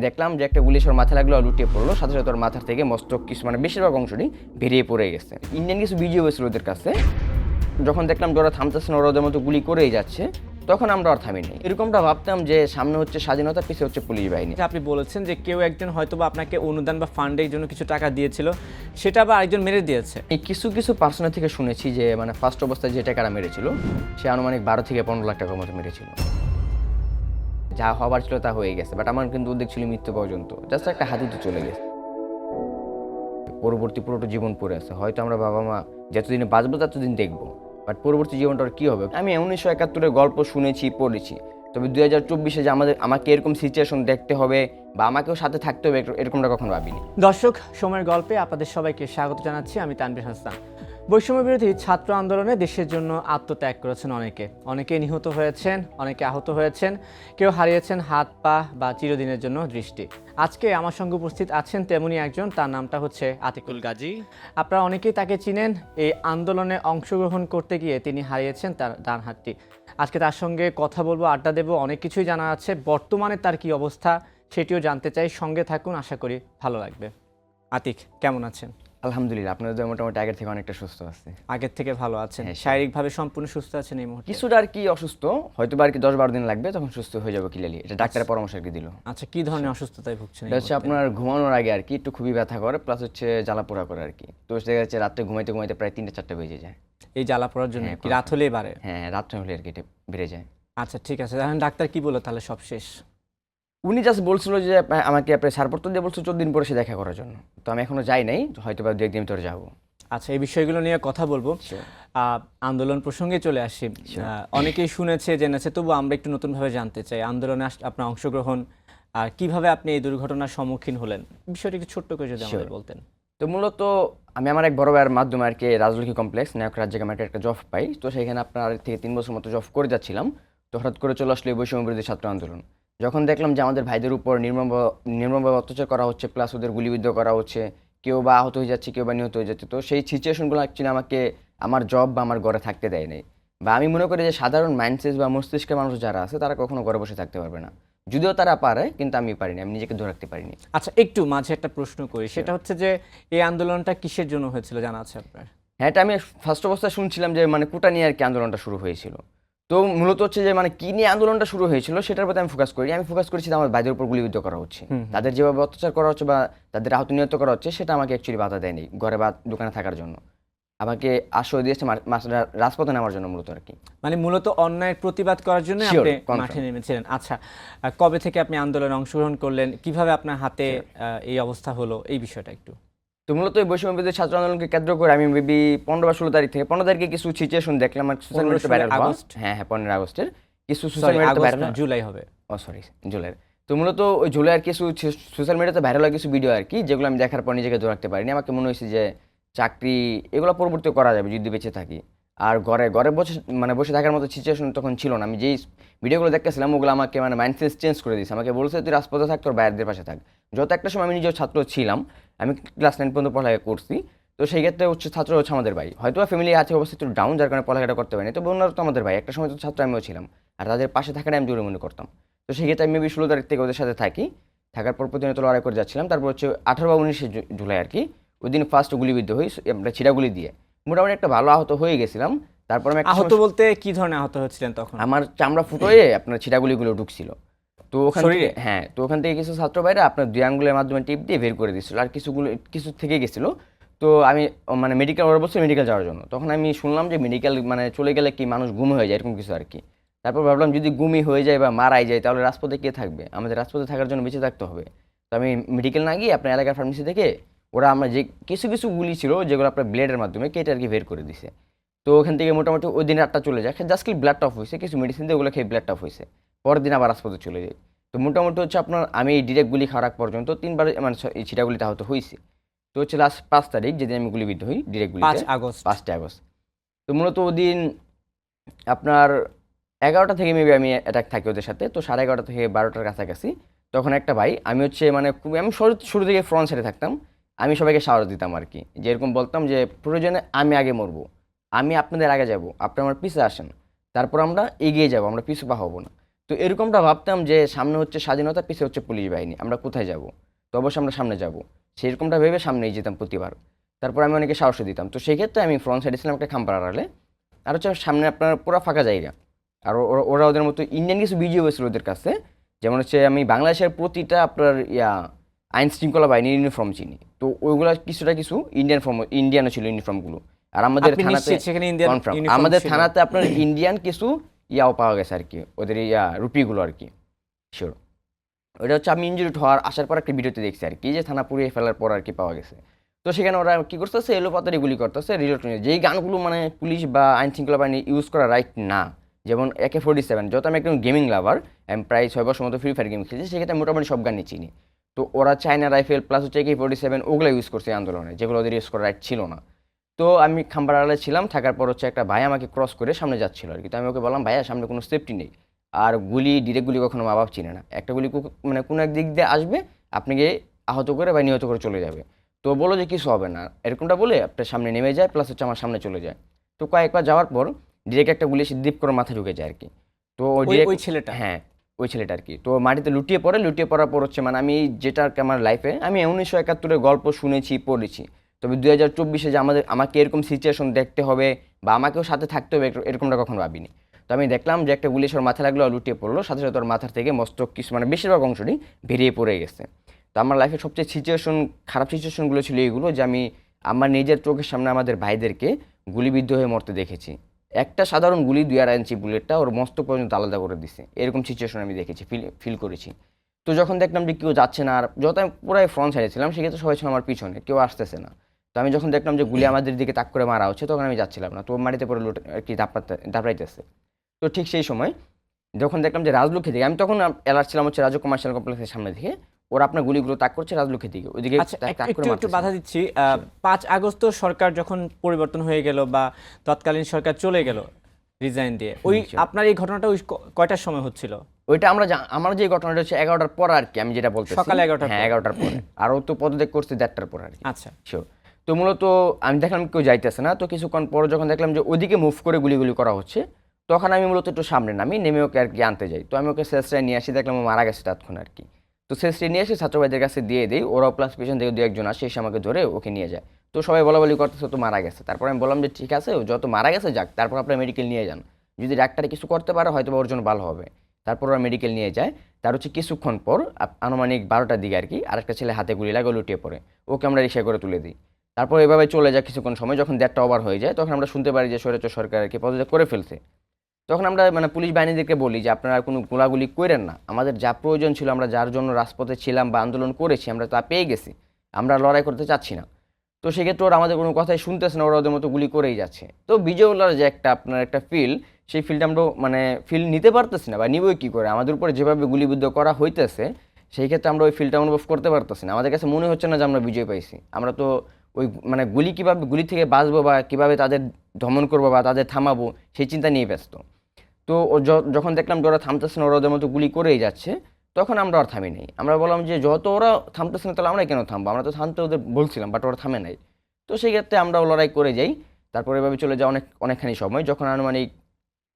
দেখলাম যে একটা গুলি ওর মাথায় লাগলো আর লুটিয়ে পড়লো, সাথে সাথে ওর মাথার থেকে মস্তক কিছু মানে বেশিরভাগ অংশটি বেরিয়ে পড়ে গেছে। ইন্ডিয়ান কিছু ভিডিও হয়েছিল ওদের কাছে, যখন দেখলাম যে ওরা থামতেছে না, ওরা ওদের মতো গুলি করেই যাচ্ছে, তখন আমরা আর থামিনি। এরকমটা ভাবতাম যে সামনে হচ্ছে স্বাধীনতা, পিছিয়ে হচ্ছে পুলিশ বাহিনী। আপনি বলেছেন যে কেউ একজন হয়তোবা আপনাকে অনুদান বা ফান্ডের জন্য কিছু টাকা দিয়েছিল, সেটা আবার আরেকজন মেরে দিয়েছে। এই কিছু কিছু পার্সোনাল থেকে শুনেছি যে মানে ফার্স্ট অবস্থায় যে টাকাটা মেরেছিল সে আনুমানিক 12 থেকে 15 লাখ টাকার মতো মেরেছিল। যা হবার ছিল তা হয়ে গেছে, বাট আমার কিন্তু উদ্যোগ ছিল মৃত্যু পর্যন্ত। জাস্ট একটা হাতিতে চলে গেছে, পরবর্তী পুরোটা জীবন পড়ে আছে। হয়তো আমরা বাবা মা যতদিনে বাঁচবো ততদিন দেখবো, বাট পরবর্তী জীবনটা আর কী হবে। আমি 1971-এর গল্প শুনেছি, পড়েছি, তবে 2024-এ যে আমাকে এরকম সিচুয়েশন দেখতে হবে বা আমাকেও সাথে থাকতে হবে এরকমটা কখনো ভাবিনি। দর্শক, সময়ের গল্পে আপনাদের সবাইকে স্বাগত জানাচ্ছি। আমি তানভীর হাসান। বৈষম্য বিরোধী ছাত্র আন্দোলনে দেশের জন্য আত্মত্যাগ করেছেন অনেকে নিহত হয়েছেন, অনেকে আহত হয়েছেন, কেউ হারিয়েছেন হাত পা বা চিরদিনের জন্য দৃষ্টি। আজকে আমার সঙ্গে উপস্থিত আছেন তেমনই একজন, তার নামটা হচ্ছে আতিকুল গাজী। আপনারা অনেকেই তাকে চিনেন। এই আন্দোলনে অংশগ্রহণ করতে গিয়ে তিনি হারিয়েছেন তার ডান হাতটি। আজকে তার সঙ্গে কথা বলবো, আড্ডা দেবো, অনেক কিছুই জানা আছে। বর্তমানে তার কি অবস্থা সেটিও জানতে চাই। সঙ্গে থাকুন, আশা করি ভালো লাগবে। আতিক, কেমন আছেন? আলহামদুলিল্লাহ, আপনাদের মোটামুটি আগের থেকে অনেকটা সুস্থ আছে। আগের থেকে ভালো আছেন? হ্যাঁ, শারীরিকভাবে সম্পূর্ণ সুস্থ আছেন এই মুহূর্তে? কিছুটা আর কি অসুস্থ, হয়তো বা আর কি 10-12 দিন লাগবে, তখন সুস্থ হয়ে যাবো ক্লিয়ারলি। এটা ডাক্তারের পরামর্শ আর কি দিল। আচ্ছা, কি ধরনের অসুস্থতায় ভুগছেন? এটা হচ্ছে আপনার ঘুমানোর আগে আর কি একটু খুবই ব্যথা করে, প্লাস হচ্ছে জ্বালা পোড়া করে আর কি। তো দেখা যাচ্ছে রাত্রে ঘুমাইতে ঘুমাইতে প্রায় 3-4টা বেজে যায়। এই জ্বালা পড়ার জন্য কি রাত হলেই বাড়ে? হ্যাঁ, রাত্রে হলে আর কি এটা বেড়ে যায়। আচ্ছা, ঠিক আছে। এখন ডাক্তার কি বললো তাহলে? সব শেষ? উনি জাস্ট বলছিল যে আমাকে আপনার ছাড়পত্র দিয়ে বলছিল 14 দিন পরে সে দেখা করার জন্য। তো আমি এখনো যাই নাই, হয়তো বা 2-1 দিন ধরে যাবো। আচ্ছা, এই বিষয়গুলো নিয়ে কথা বলবো। আন্দোলন প্রসঙ্গে চলে আসি। অনেকেই শুনেছে, জেনেছে, তবু আমরা একটু নতুনভাবে জানতে চাই আন্দোলনে আপনার অংশগ্রহণ আর কিভাবে আপনি এই দুর্ঘটনার সম্মুখীন হলেন, বিষয়টি একটু ছোট্ট করে যদি আমাদের বলতেন। তো মূলত আমি আমার এক বড় ভাইয়ের মাধ্যমে আর কি রাজলক্ষ্মী কমপ্লেক্স নায়ক রাজ্যে আমার একটা জব পাই। তো সেখানে আপনার আগে থেকে 3 বছর মতো জব করে যাচ্ছিলাম। তো হঠাৎ করে চলে আসলো এই বৈষম্য বিরোধী ছাত্র আন্দোলন। যখন দেখলাম যে আমাদের ভাইদের উপর নির্মমভাবে অত্যাচার করা হচ্ছে, প্লাস ওদের গুলিবিদ্ধ করা হচ্ছে, কেউ বা আহত হয়ে যাচ্ছে, কেউ বা নিহত হয়ে যাচ্ছে, তো সেই সিচুয়েশনগুলো অ্যাকচুয়ালি আমাকে আমার জব বা আমার ঘরে থাকতে দেয় নাই। বা আমি মনে করি যে সাধারণ মাইন্ডসেট বা মস্তিষ্কের মানুষ যারা আছে তারা কখনো ঘরে বসে থাকতে পারবে না। যদিও তারা পারে, কিন্তু আমি পারিনি, আমি নিজেকে ধরে রাখতে পারিনি। আচ্ছা, একটু মাঝে একটা প্রশ্ন করি, সেটা হচ্ছে যে এই আন্দোলনটা কিসের জন্য হয়েছিল জানা আছে আপনার? হ্যাঁ, এটা আমি ফার্স্ট অবস্থায় শুনছিলাম যে মানে কোটা নিয়ে আর কি আন্দোলনটা শুরু হয়েছিল। তো মূলত হচ্ছে যে মানে কি নিয়ে আন্দোলনটা শুরু হয়েছিল সেটার প্রতি আমি ফোকাস করি। আমি ফোকাস করেছি যে আমার ভাইদের উপর গুলিবিদ্ধ করা হচ্ছে, তাদের যেভাবে অত্যাচার করা হচ্ছে বা তাদের আহত নিহত করা হচ্ছে, সেটা আমাকে অ্যাকচুয়ালি বাধা দেয়নি ঘরে বা দোকানে থাকার জন্য। আমাকে আশ্রয় দিয়েছে রাজপথে নামার জন্য মূলত আর কি। মানে মূলত অন্যায়ের প্রতিবাদ করার জন্য Sure, আপনি confirm. মাঠে নেমেছিলেন। আচ্ছা, কবে থেকে আপনি আন্দোলনে অংশগ্রহণ করলেন, কিভাবে আপনার হাতে এই অবস্থা হলো, এই বিষয়টা একটু। তো মূলত এই বৈষম্য বিরোধী ছাত্র আন্দোলনকে কেন্দ্র করে আমি মেবি 15 বা 16 তারিখ থেকে 15 তারিখে কিছু সিচুয়েশন দেখলাম আর সোশ্যাল মিডিয়াতে ভাইরাল হওয়া। হ্যাঁ, 15 আগস্টের কিছু সোশ্যাল মিডিয়াতে ভাইরাল। জুলাই হবে। সরি, জুলাইয়ের। তো মূলত ওই জুলাইয়ের কিছু সোশ্যাল মিডিয়াতে ভাইরাল হয় কিছু ভিডিও আর কি, যেগুলো আমি দেখার পর নিজেকে ধরে রাখতে পারিনি। আমাকে মনে হয়েছে যে চাকরি এগুলো পরবর্তীতে করা যাবে যদি বেঁচে থাকি। আর ঘরে বসে থাকার মতো সিচুয়েশন তখন ছিল না। আমি যেই ভিডিওগুলো দেখতেছিলাম ওগুলো আমাকে মানে মাইন্ডসেট চেঞ্জ করে দিয়েছে। আমাকে বলছে তুই রাজপথে থাক, তোর বাইরের পাশে থাক। যত একটা সময় আমি নিজেও ছাত্র ছিলাম, আমি ক্লাস 9 পর্যন্ত পড়ালেখা করছি। তো সেই ক্ষেত্রে ছাত্র হচ্ছে আমাদের ভাই, হয়তো ফ্যামিলি আছে অবস্থা একটু ডাউন, যার কারণে পড়ালেখাটা করতে পারিনি। তো অন্যরা তো আমাদের ভাই, একটা সময় তো ছাত্র আমিও ছিলাম, আর তাদের পাশে থাকাটা আমি জরুরি মনে করতাম। তো সেই ক্ষেত্রে আমি মেবি 16 তারিখ থেকে ওদের সাথে থাকার পর প্রতিনিয়ত লড়াই করে যাচ্ছিলাম। তারপর হচ্ছে 18 বা 19 জুলাই আর কি, ওই দিন ফার্স্ট গুলিবিদ্ধ হই আমরা ছিড়াগুলি দিয়ে। মোটামুটি একটা ভালো আহত হয়ে গেছিলাম। তারপর আমি আহত বলতে কি ধরনের আহত হচ্ছিলেন তখন? আমার চামড়া ফুটোয়ে আপনার ছিড়াগুলিগুলো ঢুকছিল। তো ওখান থেকে হ্যাঁ, তো ওখান থেকে কিছু ছাত্র ভাইরা আপনার 2 আঙ্গুলের মাধ্যমে টিপ দিয়ে বের করে দিচ্ছিল, আর কিছু থেকে গেছিল। তো আমি মানে মেডিকেল ওরা বলছে মেডিকেল যাওয়ার জন্য। তখন আমি শুনলাম যে মেডিকেল মানে চলে গেলে কি মানুষ গুম হয়ে যায়, এরকম কিছু আর কি। তারপর ভাবলাম যদি গুমই হয়ে যায় বা মারাই যায় তাহলে রাজপথে কে থাকবে, আমাদের রাজপথে থাকার জন্য বেঁচে থাকতে হবে। তো আমি মেডিকেল না গিয়ে আপনার এলাকার ফার্মেসি থেকে ওরা আমরা যে কিছু গুলি ছিল যেগুলো আপনার ব্লেডের মাধ্যমে কেটে আর কি বের করে দিছে। তো ওখান থেকে মোটামুটি ওই দিন রাতটা চলে যায়, জাস্ট কি ব্লাড টপ হয়েছে, কিছু মেডিসিন দিয়ে ওগুলো খেয়ে ব্লাড টপ হয়েছে। পরের দিন আবার রাজপথে চলে যাই। তো মোটামুটি হচ্ছে আপনার আমি এই ডিরেক্ট গুলি খাওয়ার পর্যন্ত 3বার মানে এই ছিটাগুলিতে আহত হয়েছে। তো হচ্ছে লাস্ট 5 তারিখ যেদিন আমি গুলিবিদ্ধ হই ডিরেক্ট গুলিতে, 5 আগস্ট। 5 আগস্ট। তো মূলত ওদিন আপনার 11টা থেকে মেবি আমি অ্যাটাক থাকি ওদের সাথে। তো 11:30 থেকে 12টার কাছাকাছি তখন একটা ভাই, আমি হচ্ছে মানে আমি শুরু থেকে ফ্রন্ট সাইডে থাকতাম। আমি সবাইকে সাহস দিতাম আর কি, যে এরকম বলতাম যে প্রয়োজনে আমি আগে মরবো, আমি আপনাদের আগে যাব, আপনি আমার পিছে আসেন, তারপর আমরা এগিয়ে যাব, আমরা পিছু পা হবো না। তো এরকমটা ভাবতাম যে সামনে হচ্ছে স্বাধীনতা, পিছে হচ্ছে পুলিশ বাহিনী, আমরা কোথায় যাব? তো অবশ্যই আমরা সামনে যাব, সেরকমটা ভেবে সামনেই যেতাম প্রতিবার। তারপর আমি অনেকে সাহসও দিতাম। তো সেই ক্ষেত্রে আমি ফ্রন্ট সাইডে ছিলাম একটা খাম্পার আড়ালে, আর হচ্ছে সামনে আপনার পুরো ফাঁকা জায়গা। আর ওরা ওদের মতো ইন্ডিয়ান কিছু ভিডিও হয়েছিল ওদের কাছে, যেমন হচ্ছে আমি বাংলাদেশের প্রতিটা আপনার আইন শৃঙ্খলা বাহিনীর ইউনিফর্ম চিনি, তো ওইগুলা কিছুটা কিছু ইন্ডিয়ানও ছিল ইউনিফর্মগুলো। আর আমাদের আপনি থানাতে নিশ্চিত সেখানে ইন্ডিয়ান কনফার্ম ইউনিফর্ম আমাদের ছিল? থানাতে আপনার ইন্ডিয়ান কিছু পাওয়া গেছে আর কি, ওদের রুপিগুলো আর কি, শিওর। ওইটা হচ্ছে আমি ইনজুরিড হওয়ার আসার পর একটা ভিডিওতে দেখছি আর কি, যে থানা পুড়িয়ে ফেলার পর আর কি পাওয়া গেছে। তো সেখানে ওরা কি করতেছে, এলোপাতাড়ি গুলি করতেছে রিলোড, যেই গানগুলো মানে পুলিশ বা আইন শৃঙ্খলা বাহিনী ইউজ করা রাইট না, যেমন AK-47। যত আমি একজন গেমিং লাভার, আমি প্রায় 6 বছর মতো ফ্রি ফায়ার গেম খেলেছি, সেক্ষেত্রে মোটামুটি সব গানই চিনি। তো ওরা চায়না রাইফেল প্লাস হচ্ছে AK-47 ওগুলো ইউজ করছে আন্দোলনে, যেগুলো ওদের ইউজ করা রাইট ছিল না। তো আমি খাম্বার আড়ালে ছিলাম, থাকার পর হচ্ছে একটা ভাই আমাকে ক্রস করে সামনে যাচ্ছিল আর কি। তো আমি ওকে বললাম, ভাইয়া সামনে কোনো সেফটি নেই, আর ডিরেক্ট গুলি কখনো মা বাপ চিনে না, একটা গুলি মানে কোনো এক দিক দিয়ে আসবে, আপনাকে আহত করে বা নিহত করে চলে যাবে। তো বলো যে কিছু হবে না, এরকমটা বলে আপনার সামনে নেমে যায়, প্লাস হচ্ছে আমার সামনে চলে যায়। তো কয়েকবার যাওয়ার পর ডিরেক্ট একটা গুলি এসে দীপ করে মাথায় ঢুকে যায় আর কি। তো ওই ডিরেক্ট, ওই ছেলেটা? হ্যাঁ ওই ছেলেটা আর কি। তো মাটিতে লুটিয়ে পড়ে, লুটিয়ে পড়ার পর হচ্ছে মানে আমি যেটা আর কি আমার লাইফে আমি 1971-এর গল্প শুনেছি পড়েছি, তবে 2024-এ যে আমাকে এরকম সিচুয়েশন দেখতে হবে বা আমাকেও সাথে থাকতে হবে এরকমটা কখনো ভাবিনি। তো আমি দেখলাম যে একটা গুলি এসে ওর মাথায় লাগলো আর লুটিয়ে পড়লো, সাথে সাথে ওর মাথার থেকে মস্তক কিছু মানে বেশিরভাগ অংশটি বেরিয়ে পড়ে গেছে। তো আমার লাইফের সবচেয়ে খারাপ সিচুয়েশনগুলো ছিল এইগুলো, যে আমি আমার নিজের চোখের সামনে আমাদের ভাইদেরকে গুলিবিদ্ধ হয়ে মরতে দেখেছি। একটা সাধারণ গুলি 2.5 ইঞ্চি বুলেটটা ওর মস্তক পর্যন্ত আলাদা করে দিছে, এরকম সিচুয়েশন আমি দেখেছি, ফিল করেছি। তো যখন দেখলাম যে কেউ যাচ্ছে না, আর যত আমি পুরাই ফ্রন্ট সাইডে ছিলাম, সেক্ষেত্রে সবাই ছিল আমার পিছনে, কেউ আসতেছে না। তো আমি যখন দেখলাম যে গুলি আমাদের দিকে তাক করে মারা হচ্ছে, তখন আমি যাচ্ছিলাম না, তো মাটিতে পড়ে লুটে আর কি দাপড়াইতেছে। তো ঠিক সেই সময় যখন দেখলাম যে রাজলক্ষ্মী দিকে, আমি তখন অ্যালার্ট ছিলাম হচ্ছে রাজু কমার্শিয়াল কমপ্লেক্সের সামনে দিকে, ওরা আপনার গুলিগুলো তাক করছে রাজলক্ষ্মী দিকে, ওইদিকে আচ্ছা, তাক করে একটু একটু মারতেছে। বাধা দিচ্ছি। 5 আগস্ট তো সরকার যখন পরিবর্তন হয়ে গেল বা তৎকালীন সরকার চলে গেল রিজাইন দিয়ে, ওই sure। আপনার এই ঘটনাটা ওই কয়টার সময় হচ্ছিল? ওইটা আমার যে ঘটনাটা হচ্ছে 11টার পর আর কি, আমি যেটা বলতেছি সকাল 11টার হ্যাঁ পর? 11টার পরে, আর ও তো পদত্যাগ করছে 1:30টার পর আর কি। আচ্ছা। শিওর। তো মূলত আমি দেখলাম কেউ যাইতেছে না, তো কিছুক্ষণ পর যখন দেখলাম যে ওইদিকে মুভ করে গুলিগুলি করা হচ্ছে, তখন আমি মূলত একটু সামনে নামি, নেমে ওকে আর কি আনতে যাই। তো আমি ওকে শেষরায় নিয়ে আসি, দেখলাম ও মারা গেছে তৎক্ষণ আর কি। তো শেষরায় নিয়ে এসে ছাত্রভাইদের কাছে দিয়ে দিই, ওরাও প্লাস পিছন থেকে 2-1 জন আসে, এসে আমাকে ধরে ওকে নিয়ে যায়। তো সবাই বলাবলি করতেছে তো মারা গেছে। তারপর আমি বললাম যে ঠিক আছে, ও যত মারা গেছে যাক, তারপর আপনার মেডিকেল নিয়ে যান, যদি ডাক্তারে কিছু করতে পারে হয়তো বা ওর জন্য ভালো হবে। তারপর ওরা মেডিকেল নিয়ে যায়। তার হচ্ছে কিছুক্ষণ পর আনুমানিক 12টার দিকে আর কি, আরেকটা ছেলে হাতে গুলি লাগে, লুটিয়ে পড়ে, ওকে আমরা রিক্সা করে তুলে দিই। তারপর এভাবে চলে যায় কিছুক্ষণ সময়, যখন 1:30টা ওভার হয়ে যায়, তখন আমরা শুনতে পারি যে স্বৈরাচার সরকার আর কি পদত্যাগ করে ফেলছে। তখন আমরা মানে পুলিশ বাহিনীদেরকে বলি যে আপনারা কোনো গোলাগুলি করেন না, আমাদের যা প্রয়োজন ছিল, আমরা যার জন্য রাজপথে ছিলাম বা আন্দোলন করেছি, আমরা তা পেয়ে গেছি, আমরা লড়াই করতে চাচ্ছি না। তো সেক্ষেত্রে ওরা আমাদের কোনো কথাই শুনতেছে না, ওরা ওদের মতো গুলি করেই যাচ্ছে। তো বিজয়উল্লাহর যে একটা আপনার একটা ফিল, সেই ফিলটা আমরা মানে ফিল নিতে পারতেছি না, বা নিবই কী করে, আমাদের উপরে যেভাবে গুলিবিদ্ধ করা হইতেছে, সেই ক্ষেত্রে আমরা ওই ফিলটা অনুভব করতে পারতেছি না। আমাদের কাছে মনে হচ্ছে না যে আমরা বিজয় পাইছি। আমরা তো ওই মানে গুলি থেকে বাঁচবো বা কীভাবে তাদের দমন করবো বা তাদের থামাবো, সেই চিন্তা নিয়ে ব্যস্ত। তো যখন দেখলাম যে ওরা থামতেছে না, ওরা ওদের মতো গুলি করেই যাচ্ছে, তখন আমরা আর থামি নাই। আমরা বললাম যে যত ওরা থামতেছে না, তাহলে আমরা কেন থামবো, আমরা তো থামতে ওদের বলছিলাম, বাট ওরা থামে নাই। তো সেই ক্ষেত্রে আমরাও লড়াই করে যাই। তারপরে এভাবে চলে যায় অনেকখানি সময়, যখন আনুমানিক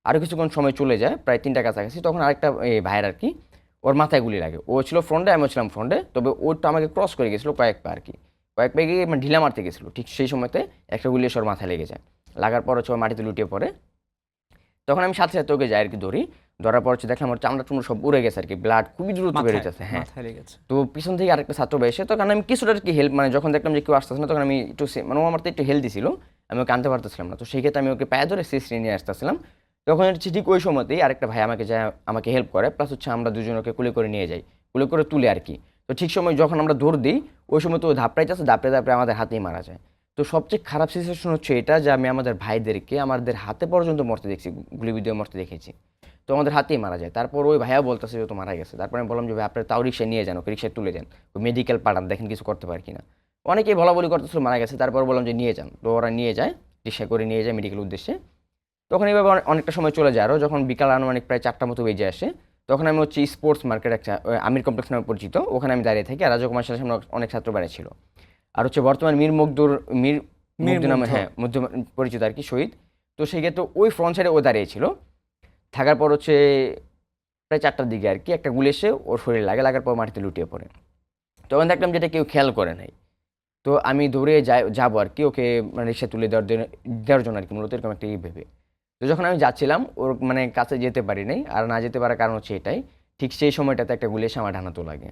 আরও কিছুক্ষণ সময় চলে যায়, প্রায় 3টা কাছাকাছি, তখন আরেকটা ভাইয়ের আর কি, ওর মাথায় গুলি লাগে। ও ছিল ফ্রন্টে, আমিও ছিলাম ফ্রন্টে, তবে ওটা আমাকে ক্রস করে গেছিলো কয়েক পা আর কি, কয়েক পা গিয়ে মানে ঢিলা মারতে গেছিলো। ঠিক সেই সময়তে একটা গুলি এসে ওর মাথায় লেগে যায়, লাগার পর হচ্ছে ওর মাটিতে লুটিয়ে পড়ে। তখন আমি সাথে সাথে ওকে যাই আর কি ধরি, ধরার পর হচ্ছে দেখলাম ওর চামড়া টুমড়া সব উড়ে গেছে আর কি, ব্লাড খুবই দ্রুত বেরোতেছে। হ্যাঁ, মাথায় লেগেছে? তো পিছন থেকে আরেকটা ছাত্র এসে, তখন আমি কিছুটা আর কি হেল্প, মানে যখন দেখলাম যে কেউ আসতেছে না, তখন আমি একটু মানে ও আমার তো একটু হেলদি ছিল, আমি ওকে আনতে পারতেছিলাম না। তো সেই ক্ষেত্রে আমি ওকে পায়ে ধরে সিস্টেম নিয়ে আসতেছিলাম। তখন হচ্ছে ঠিক ওই সময়তেই আরেকটা ভাই আমাকে হেল্প করে, প্লাস হচ্ছে আমরা দুজন ওকে কুলে করে নিয়ে যাই, কুলে করে তুলে আর কি। তো ঠিক সময় যখন আমরা দৌড় দিই, ওই সময় তো ধাপড়াইতেছে, দাপড়ে আমাদের হাতেই মারা যায়। তো সবচেয়ে খারাপ সিচুয়েশন হচ্ছে এটা, যে আমি আমাদের ভাইদেরকে আমাদের হাতে পর্যন্ত মরতে দেখছি, গুলিবিদ্ধ মরতে দেখেছি। তো আমাদের হাতেই মারা যায়। তারপর ওই ভাইয়া বলতেছে যে তো মারা গেছে। তারপরে আমি বললাম যে ভাই আপনার তাও রিক্সায় নিয়ে যান, ওকে রিক্সায় তুলে যান, ওই মেডিকেল পাঠান, দেখেন কিছু করতে পারি কিনা। অনেকেই বলাবলি করতেছিল মারা গেছে, তারপর বললাম যে নিয়ে যান। তো ওরা নিয়ে যায়, রিক্সা করে নিয়ে যায় মেডিকেল উদ্দেশ্যে। তখন এইভাবে অনেকটা সময় চলে যায়। আরও যখন বিকাল আনুমানিক প্রায় 4টার মতো বেজে আসে, তখন আমি হচ্ছে স্পোর্টস মার্কেট, একটা আমির কমপ্লেক্স নামে পরিচিত, ওখানে আমি দাঁড়িয়ে থাকি। আর রাজকুমার সাথে সামনে অনেক ছাত্র বাড়ি ছিল। আর হচ্ছে বর্তমান মীর মুগ্ধ নামে, হ্যাঁ মধ্য পরিচিত আর কি, শহীদ। তো সেই ক্ষেত্রে ওই ফ্রন্ট সাইডে ও দাঁড়িয়েছিল। থাকার পর হচ্ছে প্রায় 4টার দিকে আর কি একটা গুলি এসে ওর শরীরে লাগার পর মাটিতে লুটিয়ে পড়ে। তখন দেখলাম যেটা কেউ খেয়াল করে নাই। তো আমি দৌড়ে যাবো আর কি ওকে মানে রিক্সা তুলে দেওয়ার জন্য আর কি, মূলত এরকম একটা ভেবে। তো যখন আমি যাচ্ছিলাম ওর মানে কাছে যেতে পারি নাই, আর না যেতে পারার কারণ হচ্ছে এটাই, ঠিক সেই সময়টাতে একটা গুলি এসে আমার ডানাতেও লাগে।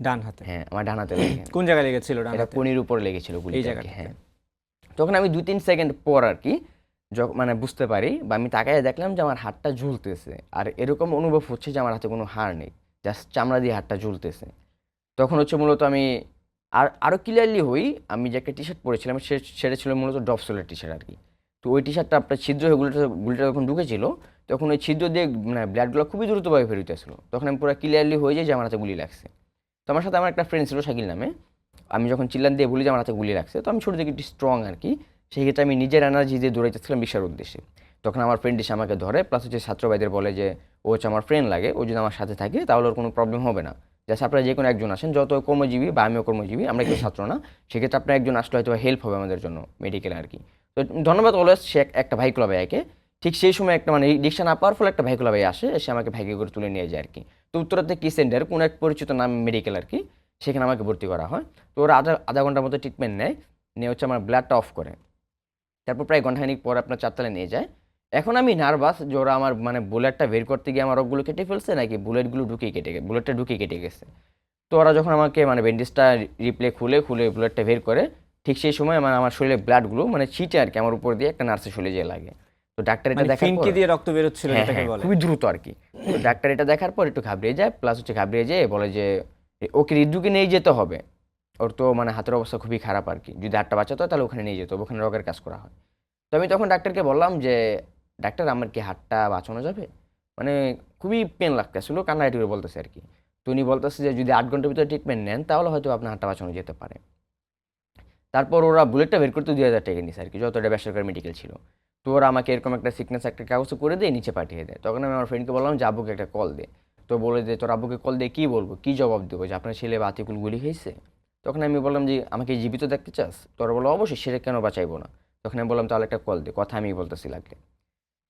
ডান হাতে? হ্যাঁ, আমার ডানাতে লাগে। কোন জায়গায় লেগেছিল ডান এটা হাতে? কনির উপর লেগেছিল এই গুলিটা আর কি। জায়গাটাতে? হ্যাঁ, তখন আমি 2-3 সেকেন্ড পর আর কি মানে বুঝতে পারি বা আমি তাকায় দেখলাম যে আমার হাতটা ঝুলতেছে, আর এরকম অনুভব হচ্ছে যে আমার হাতে কোনো হাড় নেই, জাস্ট চামড়া দিয়ে হাতটা ঝুলতেছে। তখন হচ্ছে মূলত আমি আরও ক্লিয়ারলি হই, আমি যে একটা টি শার্ট পরেছিলাম সেটা ছিল মূলত ডপসলের টি শার্ট আর কি। তো ওই টি শার্টটা আপনার ছিদ্র হয়ে গুলিটা যখন ঢুকেছিল, তখন ওই ছিদ্র দিয়ে মানে ব্লাডগুলো খুবই দ্রুতভাবে বেরোতেছিল। তখন আমি পুরো ক্লিয়ারলি হয়ে যাই যে আমার হাতে গুলি লাগছে। তো আমার সাথে আমার একটা ফ্রেন্ড ছিল শাকিল নামে। আমি যখন চিল্লান দিয়ে বলি যে আমার হাতে গুলি লাগছে, তো আমি ছোটো থেকে একটু স্ট্রং আর কি, সেই ক্ষেত্রে আমি নিজের এনার্জি দিয়ে দৌড়াইতেছিলাম বিশ্বের উদ্দেশ্যে। তখন আমার ফ্রেন্ড এসে আমাকে ধরে, প্লাস হচ্ছে ছাত্র ভাইদের বলে যে ও হচ্ছে আমার ফ্রেন্ড লাগে, ও যদি আমার সাথে থাকে তাহলে ওর কোনো প্রবলেম হবে না, জাস্ট আপনারা যে কোনো একজন আসেন, যত কর্মজীবী বা আমিও কর্মজীবী, আমরা কেউ ছাত্র না, সেক্ষেত্রে আপনার একজন আসলে হয়তো হেল্প হবে আমাদের জন্য মেডিকেলে আর কি। তো ধন্যবাদ অলওয়েজ সে একটা ভাইকুলা ভাইয়াকে। ঠিক সেই সময় একটা মানে রিক্সা না পাওয়ার ফলে একটা ভাইকুলা ভাই আসে, এসে আমাকে ভাইকে করে তুলে নিয়ে যায় আর কি। তো উত্তরাতে কি সেন্টার কোনো এক পরিচিত নাম মেডিকেল আর কি, সেখানে আমাকে ভর্তি করা হয়। তো ওরা আধা ঘন্টার মতো ট্রিটমেন্ট নেয়, নিয়ে হচ্ছে আমার ব্লাডটা অফ করে। তারপর প্রায় ঘন্টাখানিক পর আপনার 4তলায় নিয়ে যায়। এখন আমি নার্ভাস যে ওরা আমার মানে বুলেটটা বের করতে গিয়ে আমার রগগুলো কেটে ফেলছে নাকি বুলেটটা ঢুকে কেটে গেছে। তো ওরা যখন আমাকে মানে ব্যান্ডেজটা রিপ্লে খুলে বুলেটটা বের করে, ঠিক সেই সময় মানে আমার শরীরে ব্লাডগুলো মানে ছিটে আর কি আমার উপর দিয়ে একটা নার্সের শরীরে যেয়ে লাগে। তো ডাক্তার এটা মানে দেখার ফিনকি পর দিয়ে রক্ত বের হচ্ছিল হ্যাঁ, যেটাকে হ্যাঁ, বলে? খুবই দ্রুত আর কি। তো ডাক্তার এটা দেখার পর একটু ঘাবড়িয়ে যায়, প্লাস হচ্ছে ঘাবড়িয়ে যেয়ে বলে যে ওকে হৃদরোগে নিয়ে যেতে হবে। ওর তো মানে হাতের অবস্থা খুবই খারাপ আর কি, যদি হাতটা বাঁচাতে হয় তাহলে ওখানে নিয়ে যেতে হবে, ওখানে রগের কাজ করা হয়। তো আমি তখন ডাক্তারকে বললাম যে ডাক্তার আমার কি হাতটা বাঁচানো যাবে, মানে খুবই পেন লাগতেছিল, কান্নাকাটি করে বলতেছে আর কি। তো উনি বলতেছে যে যদি 8 ঘন্টার ভিতরে ট্রিটমেন্ট নেন তাহলে হয়তো আপনার হাতটা বাঁচানো যেতে পারে। তারপর ওরা বুলেটটা বের করতে 2,000 টাকা নিছে আর কি, যত এটা বেসরকারি মেডিকেল ছিল। তো ওরা আমাকে এরকম একটা সিকনেস একটা কাগজ করে দিয়ে নিচে পাঠিয়ে দেয়। তখন আমি আমার ফ্রেন্ডকে বললাম যে আব্বুকে একটা কল দে। তো বলে যে তোর আব্বুকে কল দিয়ে কী বলবো, কী জবাব দেবো যে আপনার ছেলে বা আতিকুল গুলি খেয়েছে। তখন আমি বললাম যে আমাকে জীবিত দেখতে চাস, তোরা বলো অবশ্যই, সেটা কেন বাঁচাইবো না। তখন আমি বললাম তাহলে একটা কল দে, কথা আমি বলতেছি লাগলে।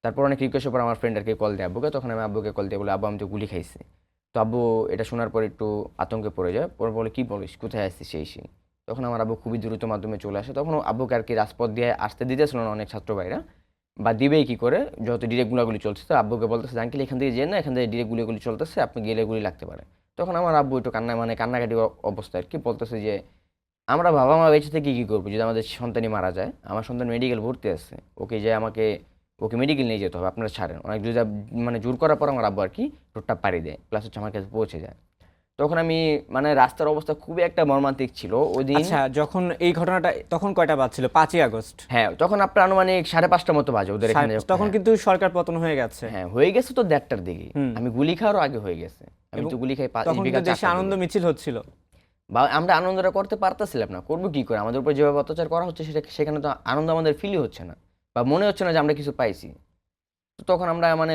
তারপর অনেক রিকোয়েস্টের পর আমার ফ্রেন্ড আর কি কল দেয় আব্বুকে। তখন আমি আব্বুকে কল দিয়ে বলে আব্বু আমি তো গুলি খাইছি। তো আব্বু এটা শোনার পর একটু আতঙ্কে পড়ে যায়, পরে বলে কী বলিস, কোথায় আসছিস সেই। তখন আমার আব্বু খুবই দ্রুত মাধ্যমে চলে আসে। তখন আব্বুকে আর কি রাজপথ দিয়ে আসতে দিতেছিল না অনেক ছাত্র ভাইরা, বা দিবেই কী করে, যত ডিরেক্ট গুলাগুলি চলছে। তো আব্বুকে বলতেছে আঙ্কেল এখান থেকে যেন না, এখান থেকে ডিরেক্ট গুলিগুলি চলতেছে, আপনি গেলে গুলি লাগতে পারে। তখন আমার আব্বু একটু কান্নাকাটি অবস্থা আর কি, বলতেছে যে আমরা বাবা মা বেঁচে থেকে কী করবো যদি আমাদের সন্তানই মারা যায়, আমার সন্তান মেডিকেল ভর্তি আছে, ওকে মেডিকেল নিয়ে যেতে হবে, আপনারা ছাড়েন। অনেক মানে জোর করার পর আমার আব্বু আর কি রোডটা পাড়ি দেয়, প্লাস হচ্ছে আমার কাছে পৌঁছে যায়। তখন আমি মানে রাস্তার অবস্থা খুবই একটা মর্মান্তিক ছিল ওই দিন। আচ্ছা, যখন এই ঘটনাটা তখন কয়টা বাজছিল? 5ই আগস্ট? হ্যাঁ, তখন আপনার আনুমানিক 5:30টার মতো বাজে ওদের এখানে। তখন কিন্তু সরকার পতন হয়ে গেছে। হ্যাঁ, হয়ে গেছে তো 1:30টার দিকে। হুম। আমি গুলি খাওয়ারও আগে হয়ে গেছে। আমি তো গুলি খাই তখন বিকাল কিন্তু দেশে 4টার আনন্দ দিকে। মিছিল হচ্ছিল। বা আমরা আনন্দটা করতে পারতেছিলাম না, করবো কি করে, আমাদের উপর যেভাবে অত্যাচার করা হচ্ছে সেখানে তো আনন্দ আমাদের ফিলই হচ্ছে না, বা মনে হচ্ছে না যে আমরা কিছু পাইছি। তো তখন আমরা মানে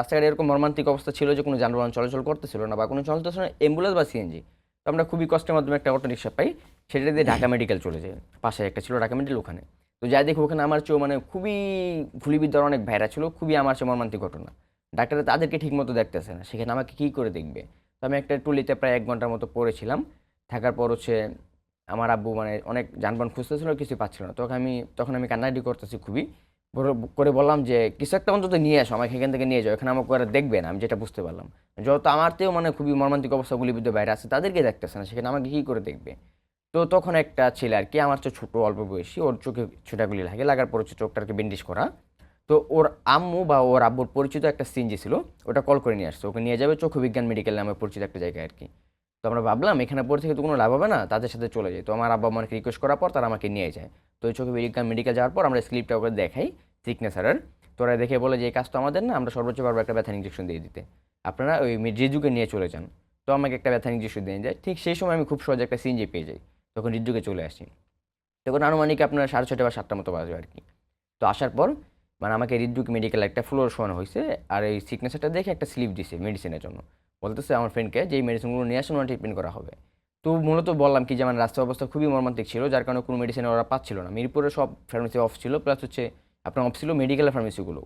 রাস্তাঘাটে এরকম মর্মান্তিক অবস্থা ছিল যে কোনো যানবাহন চলাচল করতেছিল না, বা কোনো চলতেছিল না অ্যাম্বুলেন্স বা সিএনজি। তো আমরা খুবই কষ্টের মাধ্যমে একটা অটো রিক্সা পাই, সেটা দিয়ে ঢাকা মেডিকেল চলে যায়। পাশে একটা ছিল ঢাকা মেডিকেল, ওখানে। তো যাই দেখি ওখানে আমার চেয়েও মানে খুবই গুলিবিদ্যার অনেক ভাইরা ছিল, খুবই আমার চেয়ে মর্মান্তিক ঘটনা। ডাক্তাররা তাদেরকে ঠিক মতো দেখতেছে না, সেখানে আমাকে কী করে দেখবে। তো আমি একটা টুলিতে প্রায় 1 ঘন্টার মতো পড়েছিলাম। থাকার পর হচ্ছে আমার আব্বু মানে অনেক যানবাহন খুঁজতেছিল, কিছু পাচ্ছিল না। তখন আমি কান্নাকাটি করতেছি খুবই করে বললাম যে কিছু একটা অন্তত নিয়ে আসো, আমাকে এখান থেকে নিয়ে যাও, এখানে আমাকে আর দেখবে না। আমি যেটা বুঝতে পারলাম, যত আমার তেও মানে খুবই মর্মান্তিক অবস্থা, গুলিবিদ্ধ বাইরে আছে, তাদেরকে দেখতেছে না, সেখানে আমাকে কী করে দেখবে। তো তখন একটা ছেলে আর কি আমার চেয়ে ছোটো, অল্প বয়সী, ওর চোখে ছোটাগুলি লাগার পর হচ্ছে চোখটাকে ব্যান্ডেজ করা। তো ওর আম্মু বা ওর আব্বুর পরিচিত একটা সিএনজি ছিল, ওটা কল করে নিয়ে আসছে, ওকে নিয়ে যাবে চক্ষু বিজ্ঞান মেডিকেল নামে পরিচিত একটা জায়গায় আর কি। তো আমরা ভাবলাম এখানে পড়ে থেকে তো কোনো লাভ হবে না, তাদের সাথে চলে যাই। তো আমার আব্বা আমাকে রিকোয়েস্ট করার পর তারা আমাকে নিয়ে যায়। তো ওই চক্ষু বিজ্ঞান মেডিকেল যাওয়ার পর আমরা স্লিপটা ওকে দেখাই সিগনেচারের। তোরা দেখে বলে যে এই কাজ তো আমাদের না, আমরা সর্বোচ্চ পারবো একটা ব্যথা ইঞ্জেকশন দিয়ে দিতে, আপনারা ওই রিজুকে নিয়ে চলে যান। তো আমাকে একটা ব্যথা ইঞ্জেকশন দিয়ে যায়। ঠিক সেই সময় আমি খুব সহজে একটা সিএনজি পেয়ে যাই, তখন রিজুকে চলে আসি। তখন আনুমানিক আপনার 6:30 বা 7টার মতো বাজবে আর কি। তো আসার পর মানে আমাকে হৃদরোগ মেডিকেল একটা ফ্লোর শোয়ানো হয়েছে, আর এই সিগনেচারটা দেখে একটা স্লিপ দিছে মেডিসিনের জন্য, বলতেছে আমার ফ্রেন্ডকে যে এই মেডিসিনগুলো নিয়ে আসুন, ওরা ট্রিটমেন্ট করা হবে। তো মূলত বললাম কি যে আমার রাস্তার অবস্থা খুবই মর্মান্তিক ছিল, যার কারণে কোনো মেডিসিন ওরা পাচ্ছিল না। মিরপুরে সব ফার্মেসি অফ ছিল, প্লাস হচ্ছে আপনার অফ ছিল মেডিকেলের ফার্মেসিগুলো।